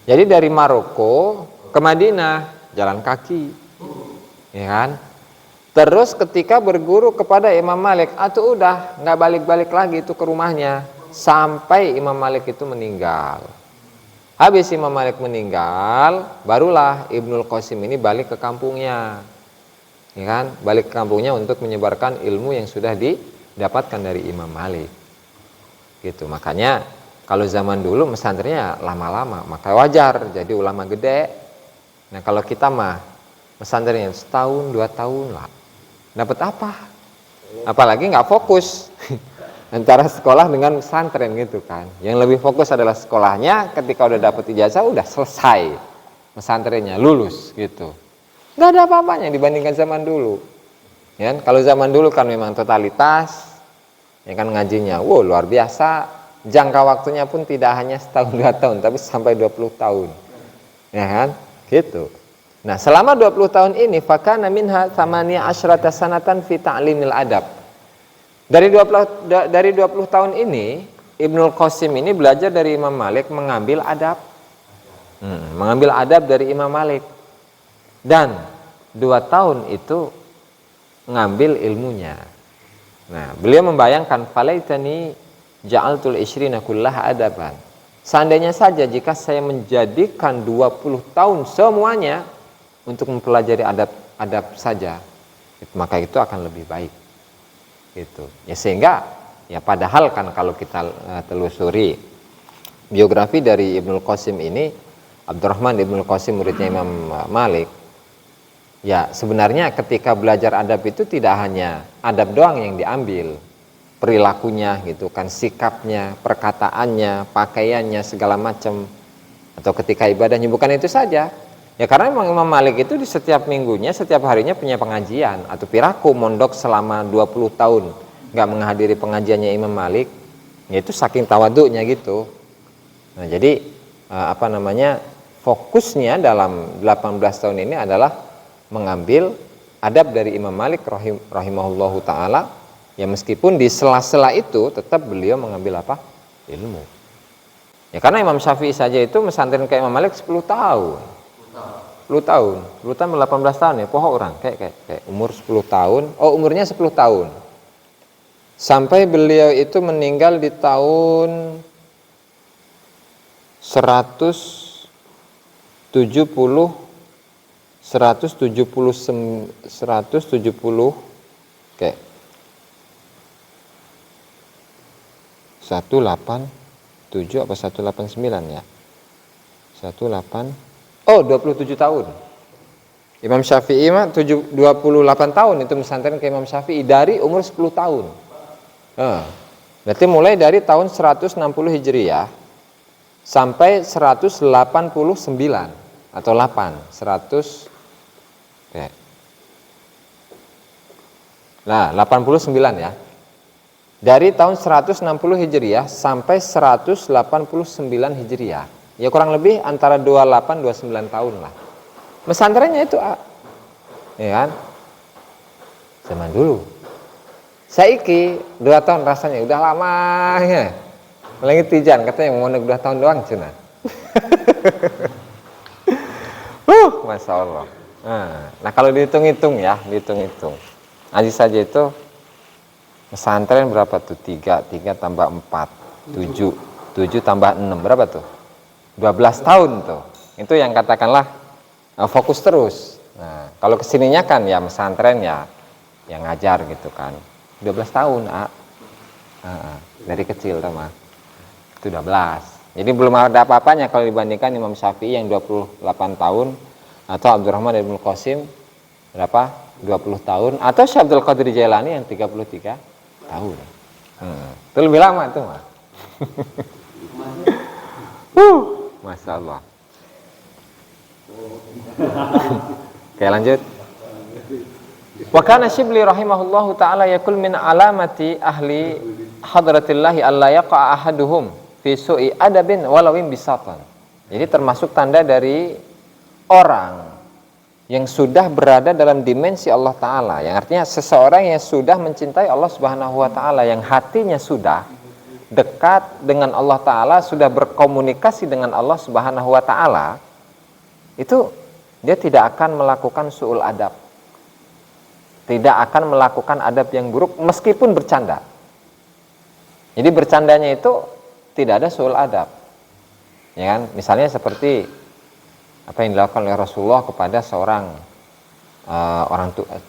Jadi dari Maroko ke Madinah jalan kaki, ya kan? Terus ketika berguru kepada Imam Malik, itu udah nggak balik-balik lagi itu ke rumahnya sampai Imam Malik itu meninggal. Habis Imam Malik meninggal, barulah Ibnul Qasim ini balik ke kampungnya, ya kan? Balik ke kampungnya untuk menyebarkan ilmu yang sudah didapatkan dari Imam Malik. Gitu. Makanya kalau zaman dulu mesantrennya lama-lama, maka wajar jadi ulama gede. Nah kalau kita mah pesantrennya setahun 2 tahun lah, dapat apa? Apalagi nggak fokus antara sekolah dengan pesantren gitu kan. Yang lebih fokus adalah sekolahnya. Ketika udah dapat ijazah udah selesai pesantrennya, lulus gitu. Nggak ada apa-apanya dibandingkan zaman dulu. Ya, kalau zaman dulu kan memang totalitas, ya kan ngajinya, wow luar biasa. Jangka waktunya pun tidak hanya setahun 2 tahun, tapi sampai 20 tahun, ya kan? Gitu. Nah, selama 20 tahun ini fakana minha thamaniya asyrata sanatan fi ta'limil adab. Dari 20 tahun ini Ibnul Qasim ini belajar dari Imam Malik mengambil adab. Mengambil adab dari Imam Malik. Dan 2 tahun itu ngambil ilmunya. Nah, beliau membayangkan falaitani ja'altul isyrina kullaha adaban. Seandainya saja jika saya menjadikan 20 tahun semuanya untuk mempelajari adab saja, maka itu akan lebih baik. Gitu. Ya sehingga ya padahal kan kalau kita telusuri biografi dari Ibnul Qasim ini, Abdurrahman Ibnul Qasim muridnya Imam Malik, ya sebenarnya ketika belajar adab itu tidak hanya adab doang yang diambil, perilakunya gitu kan, sikapnya, perkataannya, pakaiannya, segala macam, atau ketika ibadahnya, bukan itu saja ya, karena memang Imam Malik itu di setiap minggunya, setiap harinya punya pengajian. Atau piraku mondok selama 20 tahun nggak menghadiri pengajiannya Imam Malik, yaitu saking tawaduknya gitu. Nah jadi fokusnya dalam 18 tahun ini adalah mengambil adab dari Imam Malik rahimahullahu ta'ala. Ya meskipun di sela-sela itu tetap beliau mengambil apa? Ilmu. Ya karena Imam Syafi'i saja itu mesantren ke Imam Malik 10 tahun. 10 tahun, 18 tahun ya, pohon orang kayak umur 10 tahun. Oh, umurnya 10 tahun. Sampai beliau itu meninggal di tahun 170 kayak 187 apa 189 ya? 27 tahun. Imam Syafi'i mah 28 tahun itu mesantren ke Imam Syafi'i dari umur 10 tahun. Berarti mulai dari tahun 160 Hijriah sampai 189 atau 100 ya. Nah, 89 ya. Dari tahun 160 Hijriah sampai 189 Hijriah. Ya kurang lebih antara 28-29 tahun lah. Mesantrennya itu ya kan? Zaman dulu. Saiki 2 tahun rasanya udah lama ya. Lagi tijan katanya mau 2 tahun doang cina. Masya Allah. Nah kalau dihitung-hitung ya, dihitung-hitung. Aji saja itu pesantren berapa tuh? 3 tambah 4, 7 tambah 6 berapa tuh? 12 tahun tuh, itu yang katakanlah fokus terus. Nah, kalau kesininya kan ya pesantren ya yang ngajar gitu kan. 12 tahun, dari kecil sama. Itu 12. Jadi belum ada apa-apanya kalau dibandingkan Imam Syafi'i yang 28 tahun atau Abdurrahman Ibnu Qasim berapa? 20 tahun atau Syekh Abdul Qadir Jailani yang 33 tahun. Itu lebih lama itu mah. Masya Allah. Oke, lanjut. Wa kana Syibli rahimahullahu taala yaqul min alamati ahli hadratillahi alla yaqa ahaduhum fi su'i adabin walawin bisatan. Jadi termasuk tanda dari orang yang sudah berada dalam dimensi Allah taala, yang artinya seseorang yang sudah mencintai Allah Subhanahu wa taala, yang hatinya sudah dekat dengan Allah taala, sudah berkomunikasi dengan Allah Subhanahu wa taala, itu dia tidak akan melakukan su'ul adab. Tidak akan melakukan adab yang buruk meskipun bercanda. Jadi bercandanya itu tidak ada su'ul adab. Ya kan? Misalnya seperti apa yang dilakukan oleh Rasulullah kepada seorang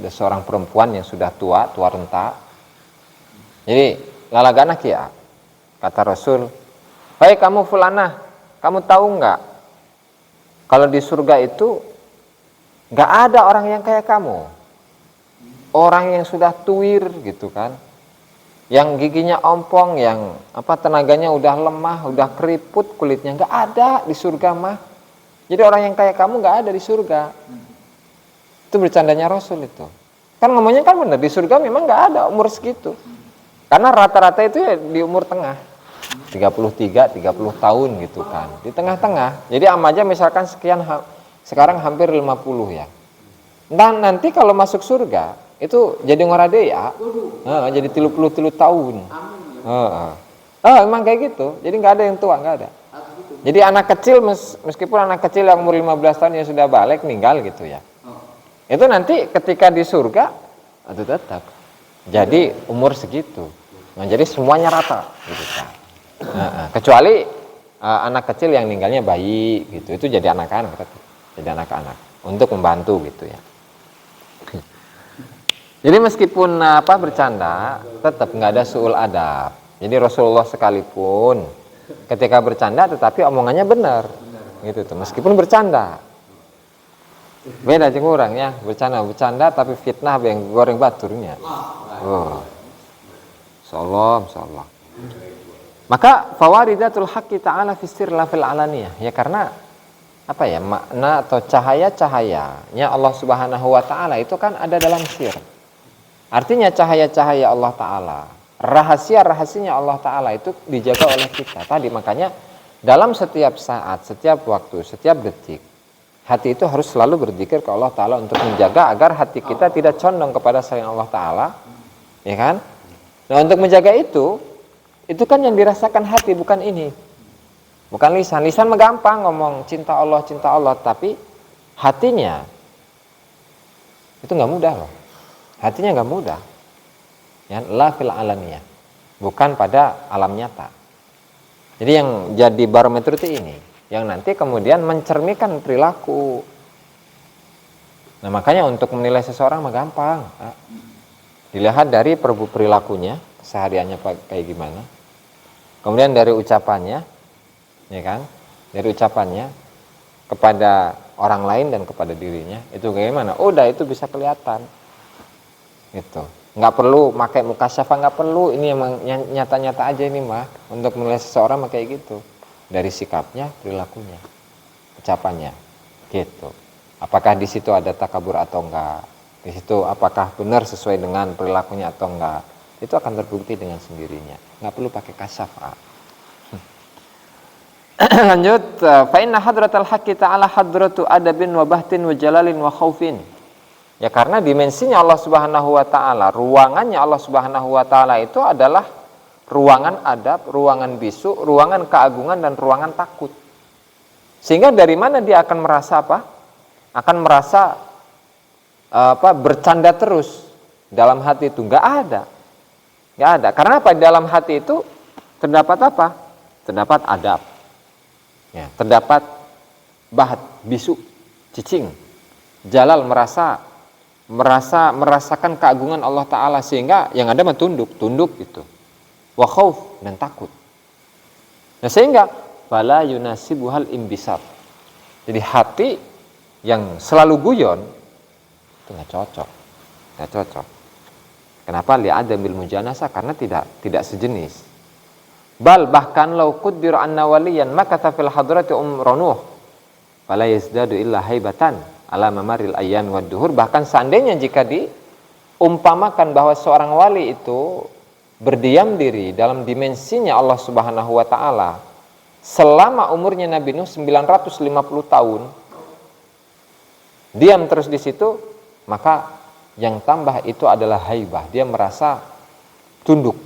seorang perempuan yang sudah tua renta. Jadi lalaganak ya. Kata Rasul, "Hai kamu fulanah, kamu tahu enggak kalau di surga itu enggak ada orang yang kayak kamu. Orang yang sudah tuir gitu kan, yang giginya ompong, yang tenaganya udah lemah, udah keriput kulitnya, nggak ada di surga mah. Jadi orang yang kayak kamu nggak ada di surga." Itu bercandanya Rasul itu. Kan ngomongnya kan benar, di surga memang nggak ada umur segitu. Karena rata-rata itu ya di umur tengah, 33, 30 tahun gitu kan, di tengah-tengah. Jadi aja misalkan sekarang hampir 50 ya. Dan nanti kalau masuk surga itu jadi ngorade ya, jadi 30 tahun. Emang kayak gitu. Jadi nggak ada yang tua, nggak ada. Jadi anak kecil meskipun anak kecil yang umur 15 tahun yang sudah balik meninggal gitu ya. Itu nanti ketika di surga itu tetap jadi umur segitu. Nah, jadi semuanya rata gitu kan. Kecuali anak kecil yang meninggalnya bayi gitu, itu jadi anak-anak tetap. Jadi anak-anak untuk membantu gitu ya. Jadi meskipun bercanda, tetap nggak ada su'ul adab. Jadi Rasulullah sekalipun ketika bercanda, tetapi omongannya benar, gitu tuh. Meskipun bercanda, beda aja kurang ya, bercanda tapi fitnah yang goreng baturnya. Insyaallah. Maka fawaridatul haqqi ta'ala fi sirri fil alaniyah. Ya karena makna atau cahaya-cahayanya Allah Subhanahu wa taala itu kan ada dalam sir. Artinya cahaya-cahaya Allah Ta'ala, rahasia-rahasianya Allah Ta'ala itu dijaga oleh kita. Tadi makanya dalam setiap saat, setiap waktu, setiap detik, hati itu harus selalu berzikir ke Allah Ta'ala untuk menjaga agar hati kita tidak condong kepada selain Allah Ta'ala. Ya kan? Nah untuk menjaga itu kan yang dirasakan hati, bukan ini. Bukan lisan. Lisan gampang ngomong cinta Allah, tapi hatinya itu nggak mudah loh. Hatinya nggak mudah, ya, la fil alaniyah, bukan pada alam nyata. Jadi yang jadi barometer itu ini, yang nanti kemudian mencerminkan perilaku. Nah makanya untuk menilai seseorang mah gampang, dilihat dari perilakunya, kesehariannya kayak gimana, kemudian dari ucapannya, ya kan, dari ucapannya kepada orang lain dan kepada dirinya, itu bagaimana? Udah itu bisa kelihatan. Gitu. Nggak perlu pakai mukasyafah, nggak perlu, ini emang nyata-nyata aja ini mah untuk menilai seseorang mah kayak gitu, dari sikapnya, perilakunya, ucapannya, gitu. Apakah di situ ada takabur atau enggak, di situ apakah benar sesuai dengan perilakunya atau enggak, itu akan terbukti dengan sendirinya, nggak perlu pakai kasyafah. Lanjut, fa inna hadratal haqqi ta'ala hadratu adabin wa bahtin wa jalalin wa khaufin. Ya karena dimensinya Allah Subhanahu wa taala, ruangannya Allah Subhanahu wa taala itu adalah ruangan adab, ruangan bisu, ruangan keagungan dan ruangan takut. Sehingga dari mana dia akan merasa Akan merasa bercanda terus dalam hati itu? Enggak ada. Karena apa? Dalam hati itu terdapat apa? Terdapat adab. Ya, terdapat bahat, bisu, cicing. Jalal merasakan keagungan Allah Ta'ala, sehingga yang ada mah tunduk gitu. Wa khauf, dan takut. Nah sehingga fala yunasibuhal imbisat. Jadi hati yang selalu guyon itu nggak cocok. Kenapa? Li'adamil mujanasa, karena tidak sejenis. Bahkan law quddir anna waliyan makatha fil hadrati umranuh fala yazdadu illa haibatan ala mamaril ayyam wad duhur. Bahkan seandainya jika diumpamakan bahwa seorang wali itu berdiam diri dalam dimensinya Allah Subhanahu wa taala selama umurnya Nabi Nuh 950 tahun, diam terus di situ, maka yang tambah itu adalah haibah. Dia merasa tunduk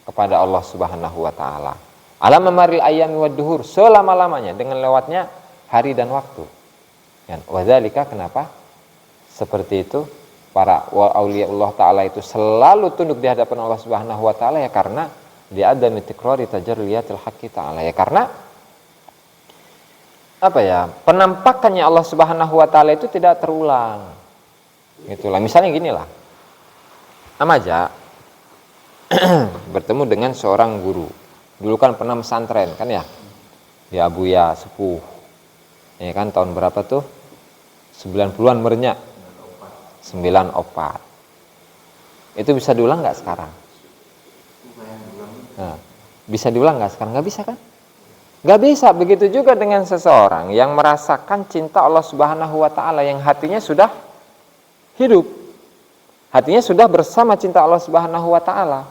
kepada Allah Subhanahu wa taala. Ala mamaril ayyami wad duhur, selama-lamanya dengan lewatnya hari dan waktu. Dan wadzalika, kenapa seperti itu? Para auliya Allah taala itu selalu tunduk di hadapan Allah Subhanahu wa taala, ya karena di adami tikrari tajalliyatil haqqi taala, ya karena penampakannya Allah Subhanahu wa taala itu tidak terulang. Itulah, misalnya ginilah. Amaja bertemu dengan seorang guru. Dulu kan pernah pesantren kan ya, di Abuya Sepuh. Ya kan, tahun berapa tuh? 90-an merenya. 94. Itu bisa diulang nggak sekarang? Nah, bisa diulang nggak sekarang? Nggak bisa kan? Nggak bisa. Begitu juga dengan seseorang yang merasakan cinta Allah Subhanahu wa taala, yang hatinya sudah hidup, hatinya sudah bersama cinta Allah Subhanahu wa taala.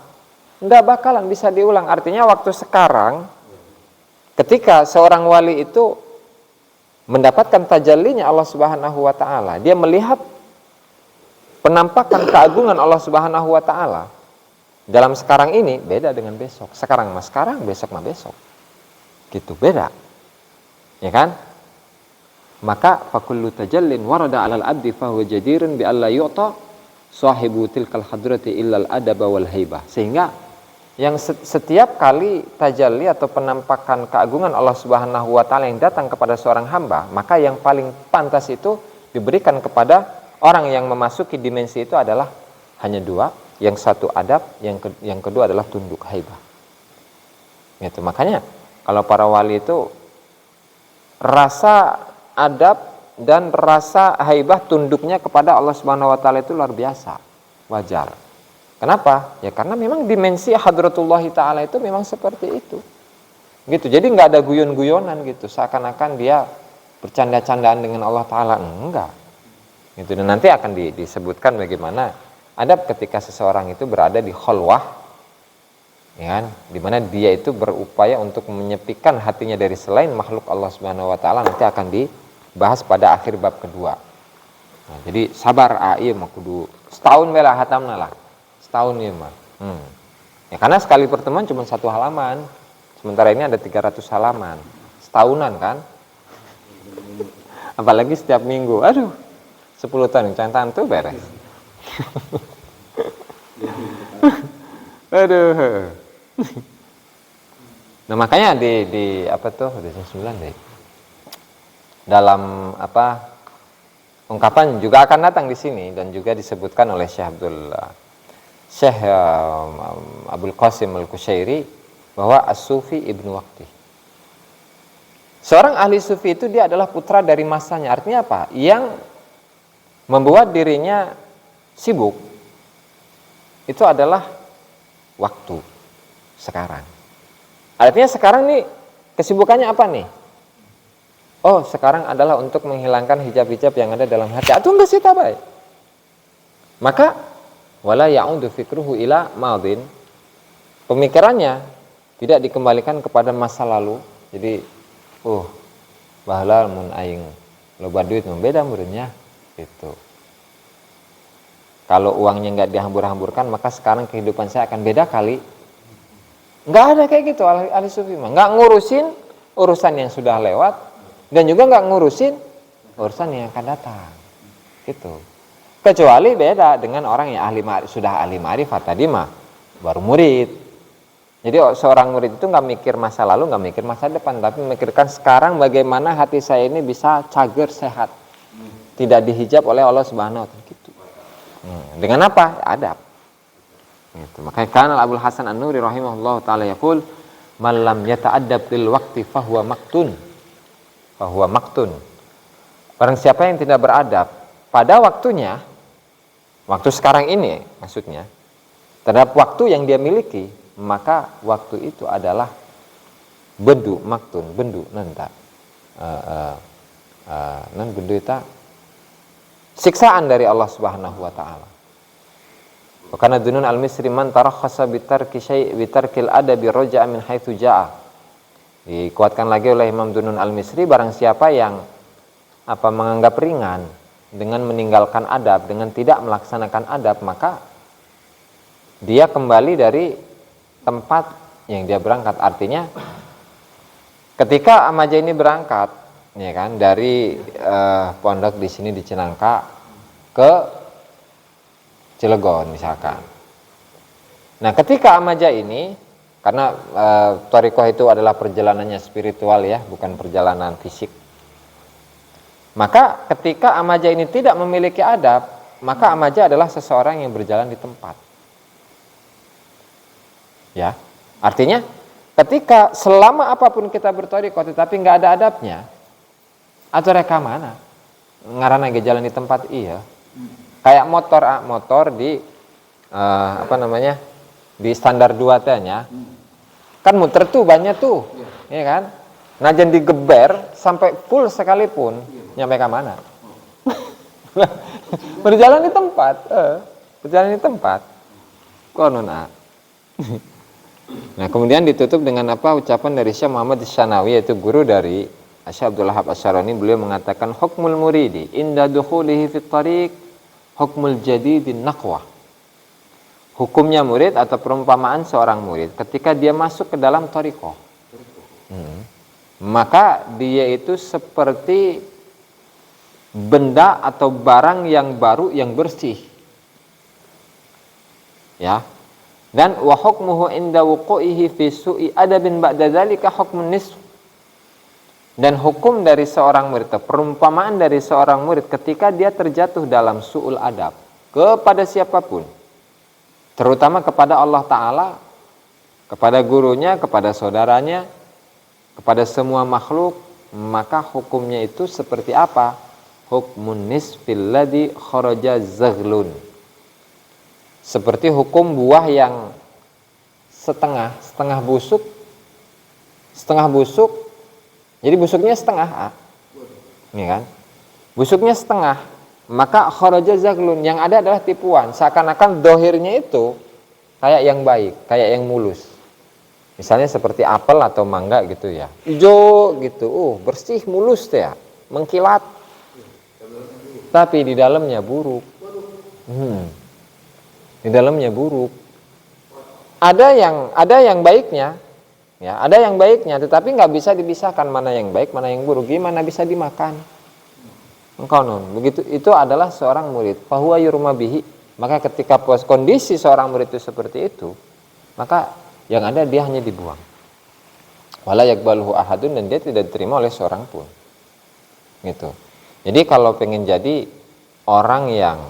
Nggak bakalan bisa diulang. Artinya waktu sekarang, ketika seorang wali itu mendapatkan tajallinya Allah Subhanahu wa taala, dia melihat penampakan keagungan Allah Subhanahu wa taala dalam sekarang ini, beda dengan besok. Sekarang mah sekarang, besok mah besok. Gitu, beda. Ya kan? Maka fakullu tajallin warada 'alal abdi fa huwa jadirun bi alla yu'ta sahibu tilkal hadrati illal adaba wal haibah. Sehingga yang setiap kali tajalli atau penampakan keagungan Allah Subhanahu wa taala yang datang kepada seorang hamba, maka yang paling pantas itu diberikan kepada orang yang memasuki dimensi itu adalah hanya dua, yang satu adab, yang kedua adalah tunduk, haibah. Gitu. Makanya kalau para wali itu rasa adab dan rasa haibah, tunduknya kepada Allah Subhanahu wa taala itu luar biasa, wajar. Kenapa? Ya karena memang dimensi hadratullah ta'ala itu memang seperti itu. Gitu. Jadi nggak ada guyon-guyonan gitu, seakan-akan dia bercanda-candaan dengan Allah ta'ala. Enggak. Gitu. Dan nanti akan disebutkan bagaimana adab ketika seseorang itu berada di khalwah, ya kan? Dimana dia itu berupaya untuk menyepikan hatinya dari selain makhluk Allah Subhanahu wa ta'ala. Nanti akan dibahas pada akhir bab kedua. Nah, jadi sabar, iya mah kudu setahun bela hatamna lah. Setahun ya mah. Ya karena sekali pertemuan cuma 1 halaman. Sementara ini ada 300 halaman. Setahunan kan? Apalagi setiap minggu. Aduh. 10 tahun cantan tuh beres. Aduh. Nah, makanya di apa tuh? Di 9 deh. Dalam ungkapan juga akan datang di sini dan juga disebutkan oleh Syekh Abdul Qasim Al-Kushairi bahwa As-Sufi Ibnu Waqti. Seorang ahli sufi itu dia adalah putra dari masanya. Artinya apa? Yang membuat dirinya sibuk itu adalah waktu sekarang. Artinya sekarang nih kesibukannya apa nih? Oh, sekarang adalah untuk menghilangkan hijab-hijab yang ada dalam hati. Atau enggak sih tabai? Maka wala ya'udu fikruhu ila madin. Pemikirannya tidak dikembalikan kepada masa lalu. Jadi, bahala mun aing loba duit membeda muridnya gitu. Kalau uangnya enggak dihambur-hamburkan, maka sekarang kehidupan saya akan beda kali. Enggak ada kayak gitu ahli sufi mah. Enggak ngurusin urusan yang sudah lewat dan juga enggak ngurusin urusan yang akan datang. Gitu. Kecuali beda dengan orang yang sudah ahli ma'rifat tadi mah baru murid. Jadi seorang murid itu nggak mikir masa lalu, nggak mikir masa depan, tapi memikirkan sekarang bagaimana hati saya ini bisa cager, sehat, tidak dihijab oleh Allah Subhanahu wa Ta'ala gitu. Dengan apa? Adab. Gitu. Makanya kan Abul Hasan An-Nuri rahimahullah taala yaqul man lam yata'addab lil waqti fahuwa maktun. Fahuwa maktun. Barang siapa yang tidak beradab pada waktunya, waktu sekarang ini maksudnya, terhadap waktu yang dia miliki, maka waktu itu adalah bendu maktun, bendu nanta. Bendu itu siksaan dari Allah Subhanahu wa taala. Karena dunun al-misri man tarakhasa bitarki syai' bitarkil adabi raja'a min haitsu ja'a. Dikuatkan lagi oleh Imam Dunun al-Misri, barang siapa yang menganggap ringan dengan meninggalkan adab, dengan tidak melaksanakan adab, maka dia kembali dari tempat yang dia berangkat. Artinya ketika Amaja ini berangkat, ya kan, dari pondok di sini di Cinangka ke Cilegon misalkan. Nah, ketika Amaja ini, karena thariqah itu adalah perjalanannya spiritual ya, bukan perjalanan fisik. Maka ketika Amaja ini tidak memiliki adab, maka Amaja adalah seseorang yang berjalan di tempat. Ya, artinya ketika selama apapun kita berthariqah tetapi nggak ada adabnya, atau reka mana ngarana jalan di tempat iya, kayak motor di di standar 2 tanya, kan muter tuh banyak tuh, ya kan? Najan digeber sampai full sekalipun, nyampe ke mana? Berjalan di tempat, berjalan di tempat. Konona. Nah, kemudian ditutup dengan ucapan dari Syekh Muhammad Syanawi, yaitu guru dari Syekh Abdul Wahab Asy-Syarani. Beliau mengatakan hukmul muridi inda dukhulihi fit thariq hukmul jadidin naqwa. Hukumnya murid atau perumpamaan seorang murid ketika dia masuk ke dalam thariqah. Maka dia itu seperti benda atau barang yang baru yang bersih. Ya. Dan wa hukmuhu inda wuqu'ihi fi su'i adabin ba'da dzalika hukmun nisf. Dan hukum dari seorang murid, perumpamaan dari seorang murid ketika dia terjatuh dalam su'ul adab kepada siapapun, terutama kepada Allah Ta'ala, kepada gurunya, kepada saudaranya, kepada semua makhluk, maka hukumnya itu seperti apa? Hukmun nisfil ladzi kharaja zaghlun. Seperti hukum buah yang setengah busuk, jadi busuknya setengah, ya kan? Busuknya setengah, maka kharaja zaghlun, yang ada adalah tipuan, seakan-akan dohirnya itu kayak yang baik, kayak yang mulus. Misalnya seperti apel atau mangga gitu ya, hijau gitu, bersih, mulus ya, mengkilat, tapi di dalamnya buruk. Di dalamnya buruk. Ada yang baiknya, ya, ada yang baiknya, tetapi nggak bisa dipisahkan mana yang baik, mana yang buruk. Gimana bisa dimakan? Engkau begitu. Itu adalah seorang murid. Fahuwa yurma bihi. Maka ketika kondisi seorang murid itu seperti itu, maka yang ada dia hanya dibuang. Wala yakbaluhu ahadun, dan dia tidak diterima oleh seorang pun. Gitu. Jadi kalau pengen jadi orang yang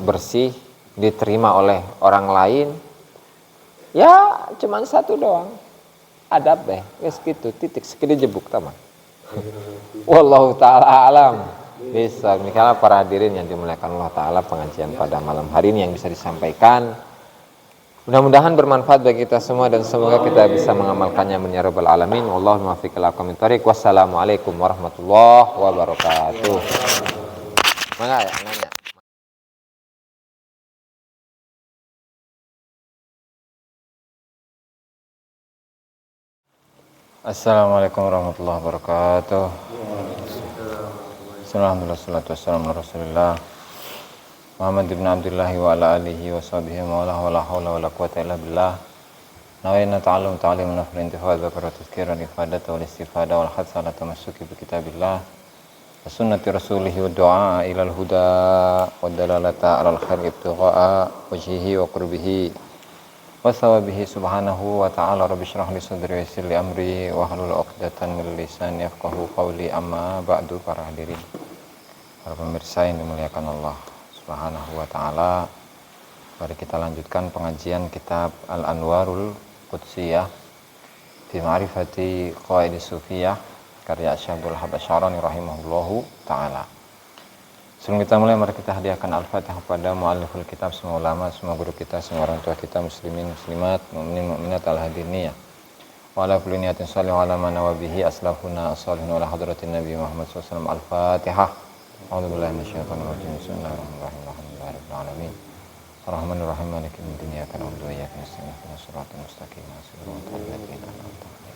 bersih, diterima oleh orang lain, ya cuman satu doang, adab deh, wes gitu, titik, sekali jebuk taman. Wallahu ta'ala alam. Bisa, misalnya para hadirin yang dimuliakan Allah Ta'ala, pengajian pada malam hari ini yang bisa disampaikan mudah-mudahan bermanfaat bagi kita semua, dan semoga kita bisa mengamalkannya ya rabbal alamin. Wallahu muwaffiq ila aqwamit thoriq. Wassalamualaikum warahmatullahi wabarakatuh. Mana ya nanya? Assalamualaikum warahmatullahi wabarakatuh. Alhamdulillah, salatu wassalamu ala Rasulillah Muhammad ibn Abdullah wa ala alihi wa sahbihi wa la hawla wa la quwwata illa billah. Nawayna ta'allum ta'lim nafil intifad wa tazkira ifadata wal istifada wal hadsa ala tamassuki bi kitabillah wa sunnati rasulih wa du'a ila al huda wa dalalata ala al khair ibtigha'a wajhihi wa qurbihi wa Qassawa bihi subhanahu wa ta'ala rabbi shrah li sadri wa yassir li amri wa hlul 'uqdatan min lisani yafqahu qawli, amma ba'du. Para hadirin, para pemirsa yang dimuliakan Allah Subhanahu wa taala, mari kita lanjutkan pengajian kitab Al-Anwarul Qudsiyah fi ma'rifati qawaidis sufiyah karya Syekh Abdul Wahhab Asy-Sy'arani rahimahullahu taala. Sebelum kita mulai, mari kita hadiahkan Al-Fatihah kepada mualliful kitab, semua ulama, semua guru kita, semua orang tua kita, muslimin, muslimat, mukminin, mukminat, al-hadiniyah wa ala kulli niyatin shalih wa ala man nawabihi aslafuna as-salihin wa ala hadratin Nabi Muhammad SAW. Al-Fatihah. A'udzu billahi minasyaitonir rajim. Bismillahirrahmanirrahim. Alhamdulillahirabbil alamin. Ar-Rahmanir Rahim. Maliki yaumiddin. Iyyaka na'budu wa iyyaka nasta'in. Ihdinas siratal mustaqim. Siratal ladzina an'amta 'alaihim.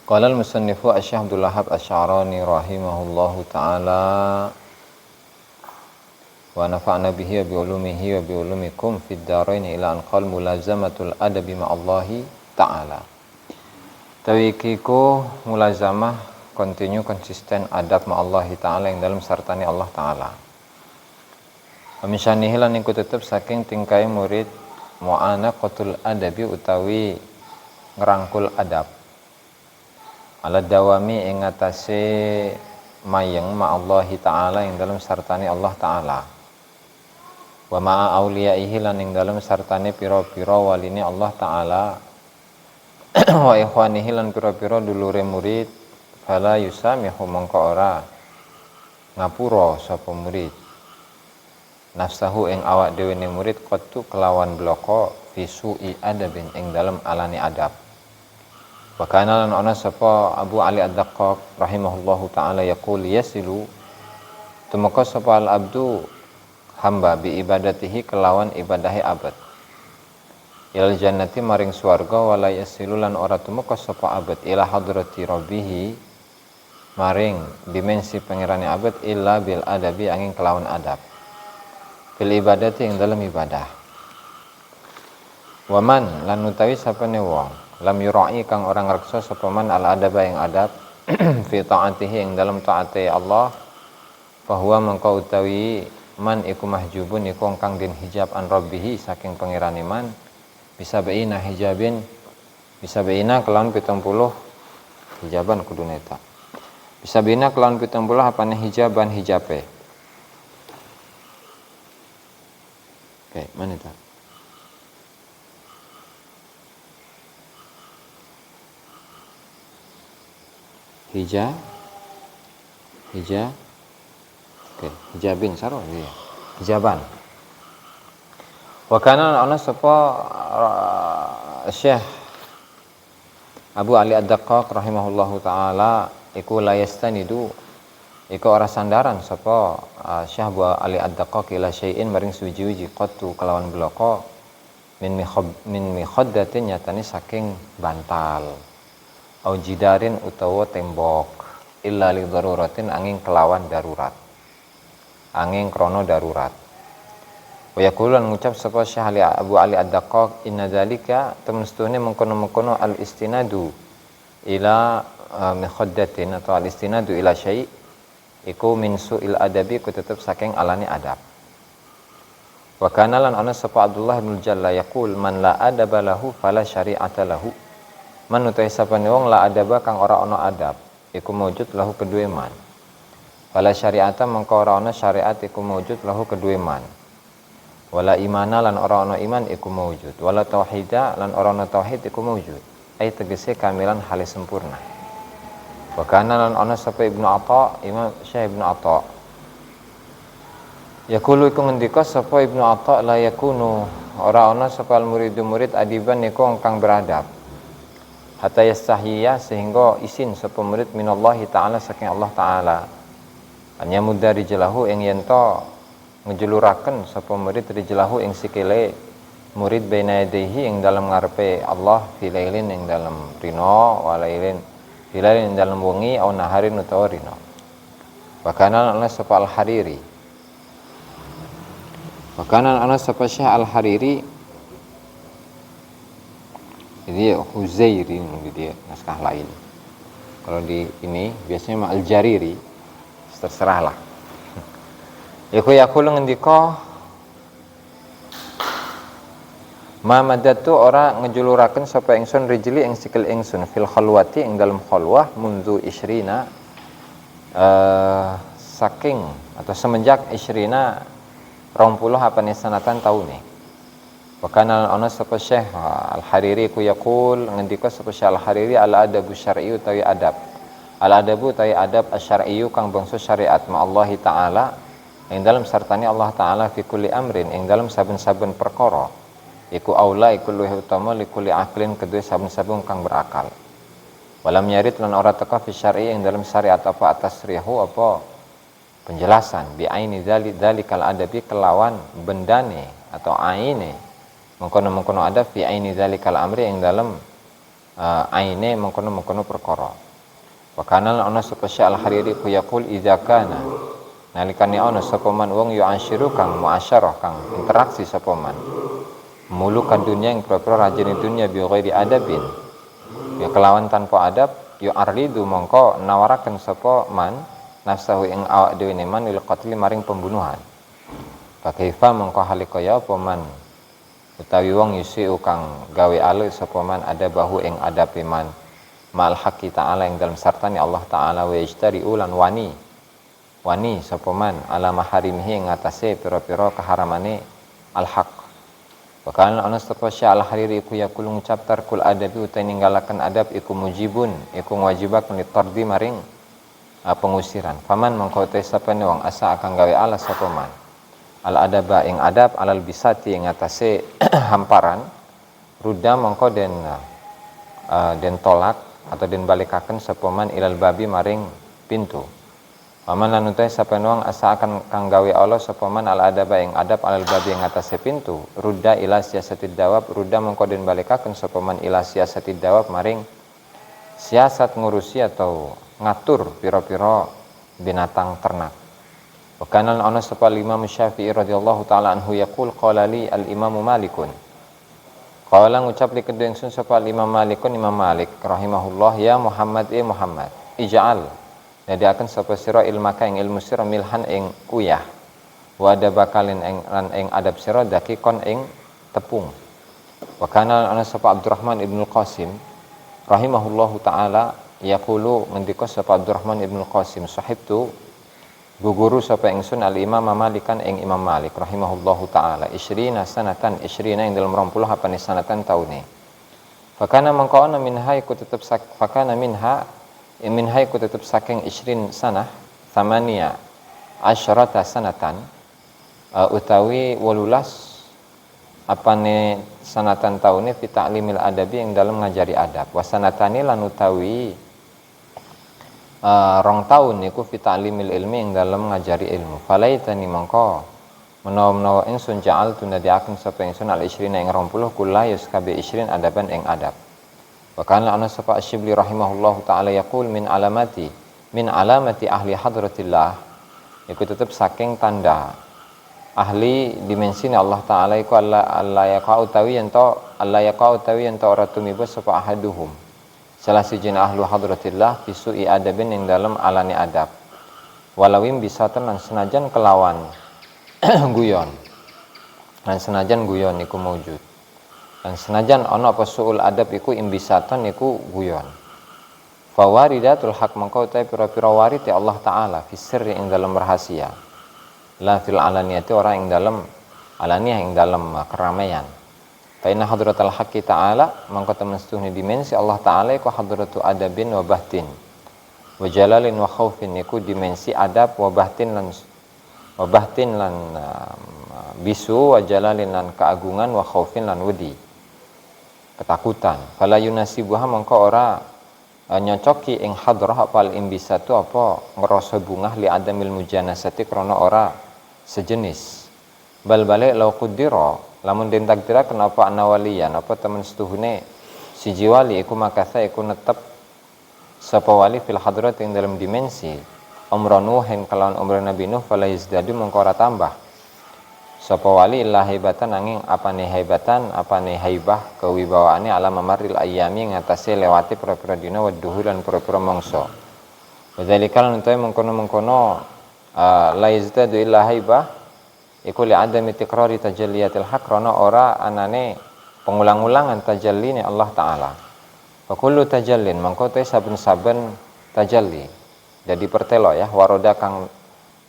Qala al-musannifu Asy-Syaikh Abdul Wahhab Asy-Sy'arani rahimahullahu taala wa nafa'na bihi wa bi ulumihi wa bi ulumikum fid dharain ila an qal mulazamatul adabi ma'allahi ta'ala. Tawikiku mulazamah continue konsisten adab ma'allahi ta'ala yang dalam sartani Allah ta'ala. Wa min syanihi lan iku tetep saking tingkai murid mu'anaqatul adabi utawi ngerangkul adab. Ala dawami ing atase mayeng ma'allahi ta'ala yang dalam sartani Allah ta'ala. Wa ma'a auliyaihi lan ing dalam sartani pira-pira walini Allah ta'ala. Wa ikhwanihi lan pira-pira dulure murid. Fala yusamihu mongko ora ngapura sapa murid nafsahu ing awak dhewe ne murid qattu kelawan bloko fisu'i adabin ing dalam alani adab. Wa kana lan ana sapa Abu Ali Ad-Daqqaq rahimahullahu taala yaqul yasilu tumeka sapa al-abdu hamba bi ibadatihi kelawan ibadahi abad ilal jannati maring swarga, wala yasilu lan ora tumeka sapa abad ila hadrati rabbih maring dimensi pangerane abad illa bil adabi angin kelawan adab bil ibadati ing dalam ibadah. Waman lan utawi sapane wong lam yura'i kang orang reksa sapa man al adaba yang adab fi taatihi ing dalam taate Allah, bahwa mengko utawi man iku mahjubun iku kang den hijab an rabbih saking pangerane man bisa baina hijabin bisa baina kelawan 70 hijaban kudu neta bisa baina kelawan 70 apane hijaban hijabe. Oke, mana itu? Hijab, oke, hijabin saro dia, hijaban. Wa kana ana sapa Syekh Abu Ali Ad-Daqqaq rahimahullahu taala iku layastanidu iku ora sandaran sapa Syekh Abu Ali Ad-Daqqaq ila syai'in maring suwi-wiji qattu kelawan bloko min mikhaddatin nyatane saking bantal au jidarin utawa tembok illa li daruratin angin kelawan darurat angin krono darurat. Wa yaqulan ngucap sapa Syekh Abu Ali Ad-Daqqaq inna dzalika temestune mengkono-mengkono al istinadu ila mikhaddatin atau al istinadu ila syai' iku min su'il adabi ku tetep saking alani adab. Wa kana lan ana sapa Abdullah bin Jalla yaqul man la adaba lahu fala syari'ata lahu. Man utai sapane wong la adaba kang ora ana adab iku maujud lahu kedue man. Wala syari'ata mengko ora ana syariat iku maujud lahu kedue man. Wala imana lan ora ana iman iku maujud. Wala tauhida lan ora ana tauhid iku maujud. Ai tegese kamilan halis sempurna. Wa kana lan ana sapa Ibnu Atha, Imam Syekh Ibnu Atha. Yaqulu iku ngendika sapa Ibnu Atha la yakunu ora ana sapa al-muridu murid adiban iku kang beradab. Hatta yastahiyya sehingga isin sapa murid minallahi ta'ala saking Allah ta'ala. Hanya mudda rijlahu ing yento ngejuluraken sapa murid rijlahu ing sikile murid baina yadayhi ing dalam ngarepe Allah filailin ing dalam rino walailin filailin ing dalam wengi au naharin utawa rino. Wakana ana sapa al-Hariri. Wakana ana sapa Syekh al-Hariri. Jadi Huzairi dia naskah lain. Kalau di ini biasanya al-Jariri, terserahlah. Iku yaqulu ngendika Ma madatu ora ngejuluraken sapa ingsun rijli ing sikil ingsun fil khalwati ing dalem khalwah mundu isyrina saking atau semenjak isyrina 20 apa sanatan taune. Wakana ana sapa Syekh Al-Hariri ku yaqul ngendika sapa Syekh Al-Hariri al-adabu syar'i utawi adab. Al-adabu utawi adab asy-syar'i kang bangsa syariat ma Allah taala ing dalam sartani Allah taala fi kulli amrin ing dalam saben-saben perkara. Iku aula iku luwih utama li kulli aqlin kedue saben-saben kang berakal. Walam yarid lan ora teka fi syar'i ing dalam syariat apa atas rihu apa penjelasan bi aini dzalikal adabi kelawan bendane atau aine mengkono-mengkono ada fi aini dzalikal amri ing dalam aine mengkono-mengkono perkara. Wa kana ana sapa Syekh Al-Hariri ku yaqul idza kana nalikane ana sapa man wong yu'asyiru kang muasyarah kang interaksi sapa man mulukan dunia yang pira-pira rajine dunia bi ghairi adabin ya kelawan tanpa adab yu'aridu mongko nawaraken sapa man nafsahu ing awak dhewe man lil qatli maring pembunuhan. Pakaifa mongko halikaya apa man utawi wong yusiu kang gawe alus sapa man adabahu ing adabe man mal haqqi ta'ala ing dalam sartani Allah taala wa ijtari ulan wani sapa man ala maharimihi ing atase pira-pira kaharamane al haq. Bahkan ana sapa Syekh Al-Hariri iku yaqul ngucap tarkul adabi utai ninggalaken adab iku mujibun iku ngwajibaken li tardi maring pengusiran. Faman mongko te sapane wong asa akan gawe alas sapa man al adaba ing adab alal bisati ing atase hamparan rudda mongko den tolak atau den balikaken sapa man ilal babi maring pintu. Paman lan utai sapane wong asa akan kang gawe Allah sapa man al adaba ing adab alal babi ing atase pintu rudda ila siasatid dawab rudda mongko den balikaken sapa man ila siasatid dawab maring siasat ngurusi atau ngatur pira-pira binatang ternak. Wa kana ana sapa Imam Syafi'i radhiyallahu taala anhu yaqul qala li al Imam Malikun. Qala ngucap li kedue ingsun sapa Imam Malikun Imam Malik rahimahullah ya Muhammad Muhammad ij'al nyadiaken sapa sira ilmaka ing ilmu sira milhan ing uyah wa adabakalin ing adab sira dakikon ing tepung. Wa kana ana sapa Abdurrahman ibnu Qasim rahimahullahu taala yaqulu ngendika sapa Abdurrahman ibnu Qasim sahibtu guguru sapa ingsun al Imam Malikan ing Imam Malik rahimahullahu taala 20 sanatan 20 ing dalam 20 apa sanatan taune. Fakana mangko ana minha iku tetep fakana minha ku tetep saking 20 sanah thamania asyarata sanatan utawi 18 apane sanatan taune fi ta'limil adabi yang dalam ngajari adab wasanatani lan utawi rong taun niku fi ta'limil ilmi yang dalam ngajari ilmu falaitani mangko menawa-menawa ingsun ja'al tunadiaken sapa ingsun al 20 ing 20 kula yuskabe 20 adaban ing adab. Wa kana ana sapa Asy-Syibli rahimahullahu taala yaqul min alamati ahli hadratillah iku tetep saking tanda ahli dimensine Allah taala iku Allah yaqau tawi ento ora tumiba sapa ahaduhum salah siji ahlu hadratillah bisu'i adabin ing dalem alani adab walawim bisa tenan senajan kelawan guyon lan senajan guyon iku maujud dan senajan ana apa suul adab iku imbisatan iku guyon fawaridatul haq mangko ta pira-pira warid ya Allah taala fi sirri ing dalam rahasia la fil alaniyati ora ing dalam alaniyah ing dalam keramaian fa inna hadratal haqqi taala mangko temestuhne dimensi Allah taala iku hadratu adabin wa bahtin wa jalalin wa khaufin iku dimensi adab wa bahtin lan bisu wa jalalin lan keagungan wa khaufin lan wedi ketakutan. Fala yunasibuha mongko ora nyocoki ing hadrah apal imbisatu apa ngrasa bungah li adamil mujanasati krana ora sejenis. Bal balik law qudira lamun den takdira kenapa anawalian apa temen setuhune siji wali iku makasa iku netep sapa wali fil hadrat ing dalam dimensi umranuhin kalawan umrah Nabi Nuh fala yazdadu mongko ora tambah sapa wali illa haibatan angin apane haibatan apane haibah kewibawaane ala mamaril ayyami ngatasi lewati pira-pira dina wa duhur lan pira-pira mangsa wadzalikal nanti mengkono la yazdadu illa haibah iku li adami tikrari tajalliyatil haq krana ora anane pengulang-ulangan tajalli ni Allah Ta'ala. Wa kullu tajallin mangko te saben-saben tajalli. Jadi pertelo ya waroda kang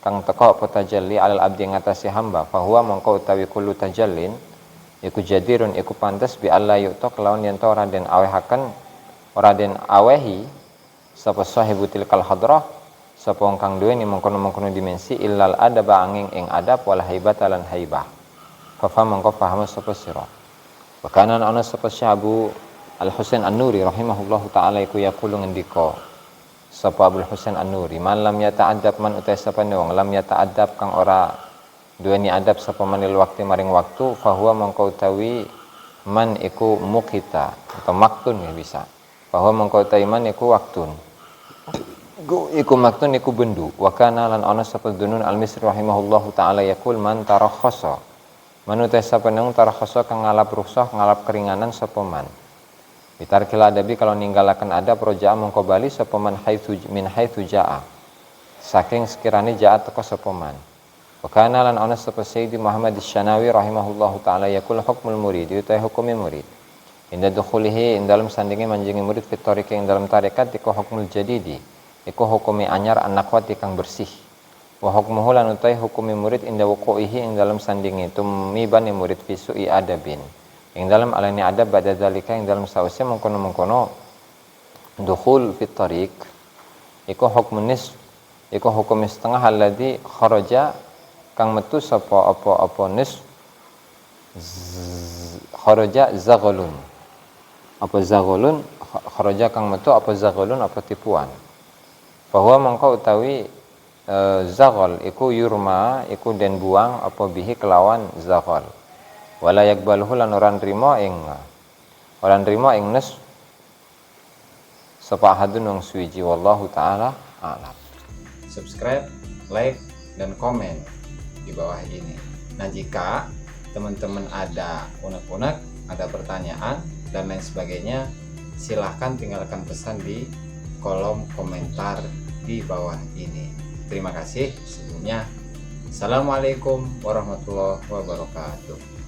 teko apa tajalli alal abdi ngatasi hamba fahuwa mangko utawi kullu tajallin iku jadirun iku pantes bi Allah yu'ta kelawan yen to ora den awehaken ora den awehi sapa sahibutil kal hadrah sapa wong kang duweni mengkono-mengkono dimensi illal adaba angin ing adab wal haibata lan haibah. Fa mangko paham sapa sira. Bakanan ana sapa Abu Al-Husain An-Nuri rahimahullahu taala iku yaqulu ngendika sapa Abdul Husain An-Nuri man lam yata'addab man utai sapa wong lam yata'addab kang ora duweni adab sapa manil waktu maring waktu fahuwa mangko utawi man iku mukhita atau maktun ya bisa. Fahuwa mangko utawi man iku waktun. Iku maktun iku bendu. Wa kana lan ana sapa Dunun Al-Misri rahimahullahu taala yaqul man tarakhasa man utai sapa nang tarakhasa kang ngalap rukhsah ngalap keringanan sapa man. Bitarkil adabi kalau ninggalaken adab roja'a mongko bali sapa man min haitsu ja'a. Saking sekirane ja'a teko sapa man. Wa kana lan ana sapa Sayyidi Muhammad Asy-Syanawi rahimahullahu taala yaqul hukmul murid utai hukumi murid. Inda dukhulihi ing dalam sandinge manjingi murid fitorike ing dalam tarekat iku hukmul jadidi. Iku hukumi anyar an-naqwati kang bersih. Wa hukmuhu lan utai hukumi murid inda wuqu'ihi ing dalam sandinge tumibane murid fi su'i adabin. Ing dalam alani adab ba'da zalika ing dalam sause mengkono-mengkono dukhul fit tariq iku hukmun nisf iku hukum setengah alladzi kharaja kang metu sapa apa nisf kharaja zaghalun apa zaghalun kharaja kang metu apa zaghalun apa tipuan bahwa mangko utawi zaghal iku yurma iku den buang apa bihi kelawan zaghal wala yakbaluhu lan ora nrimo ing nes sapa hadun wong suwiji wallahu taala a'lam. Subscribe, like dan komen di bawah ini. Nah, jika teman-teman ada unek-unek, ada pertanyaan dan lain sebagainya, silahkan tinggalkan pesan di kolom komentar di bawah ini. Terima kasih sebelumnya. Assalamualaikum warahmatullahi wabarakatuh.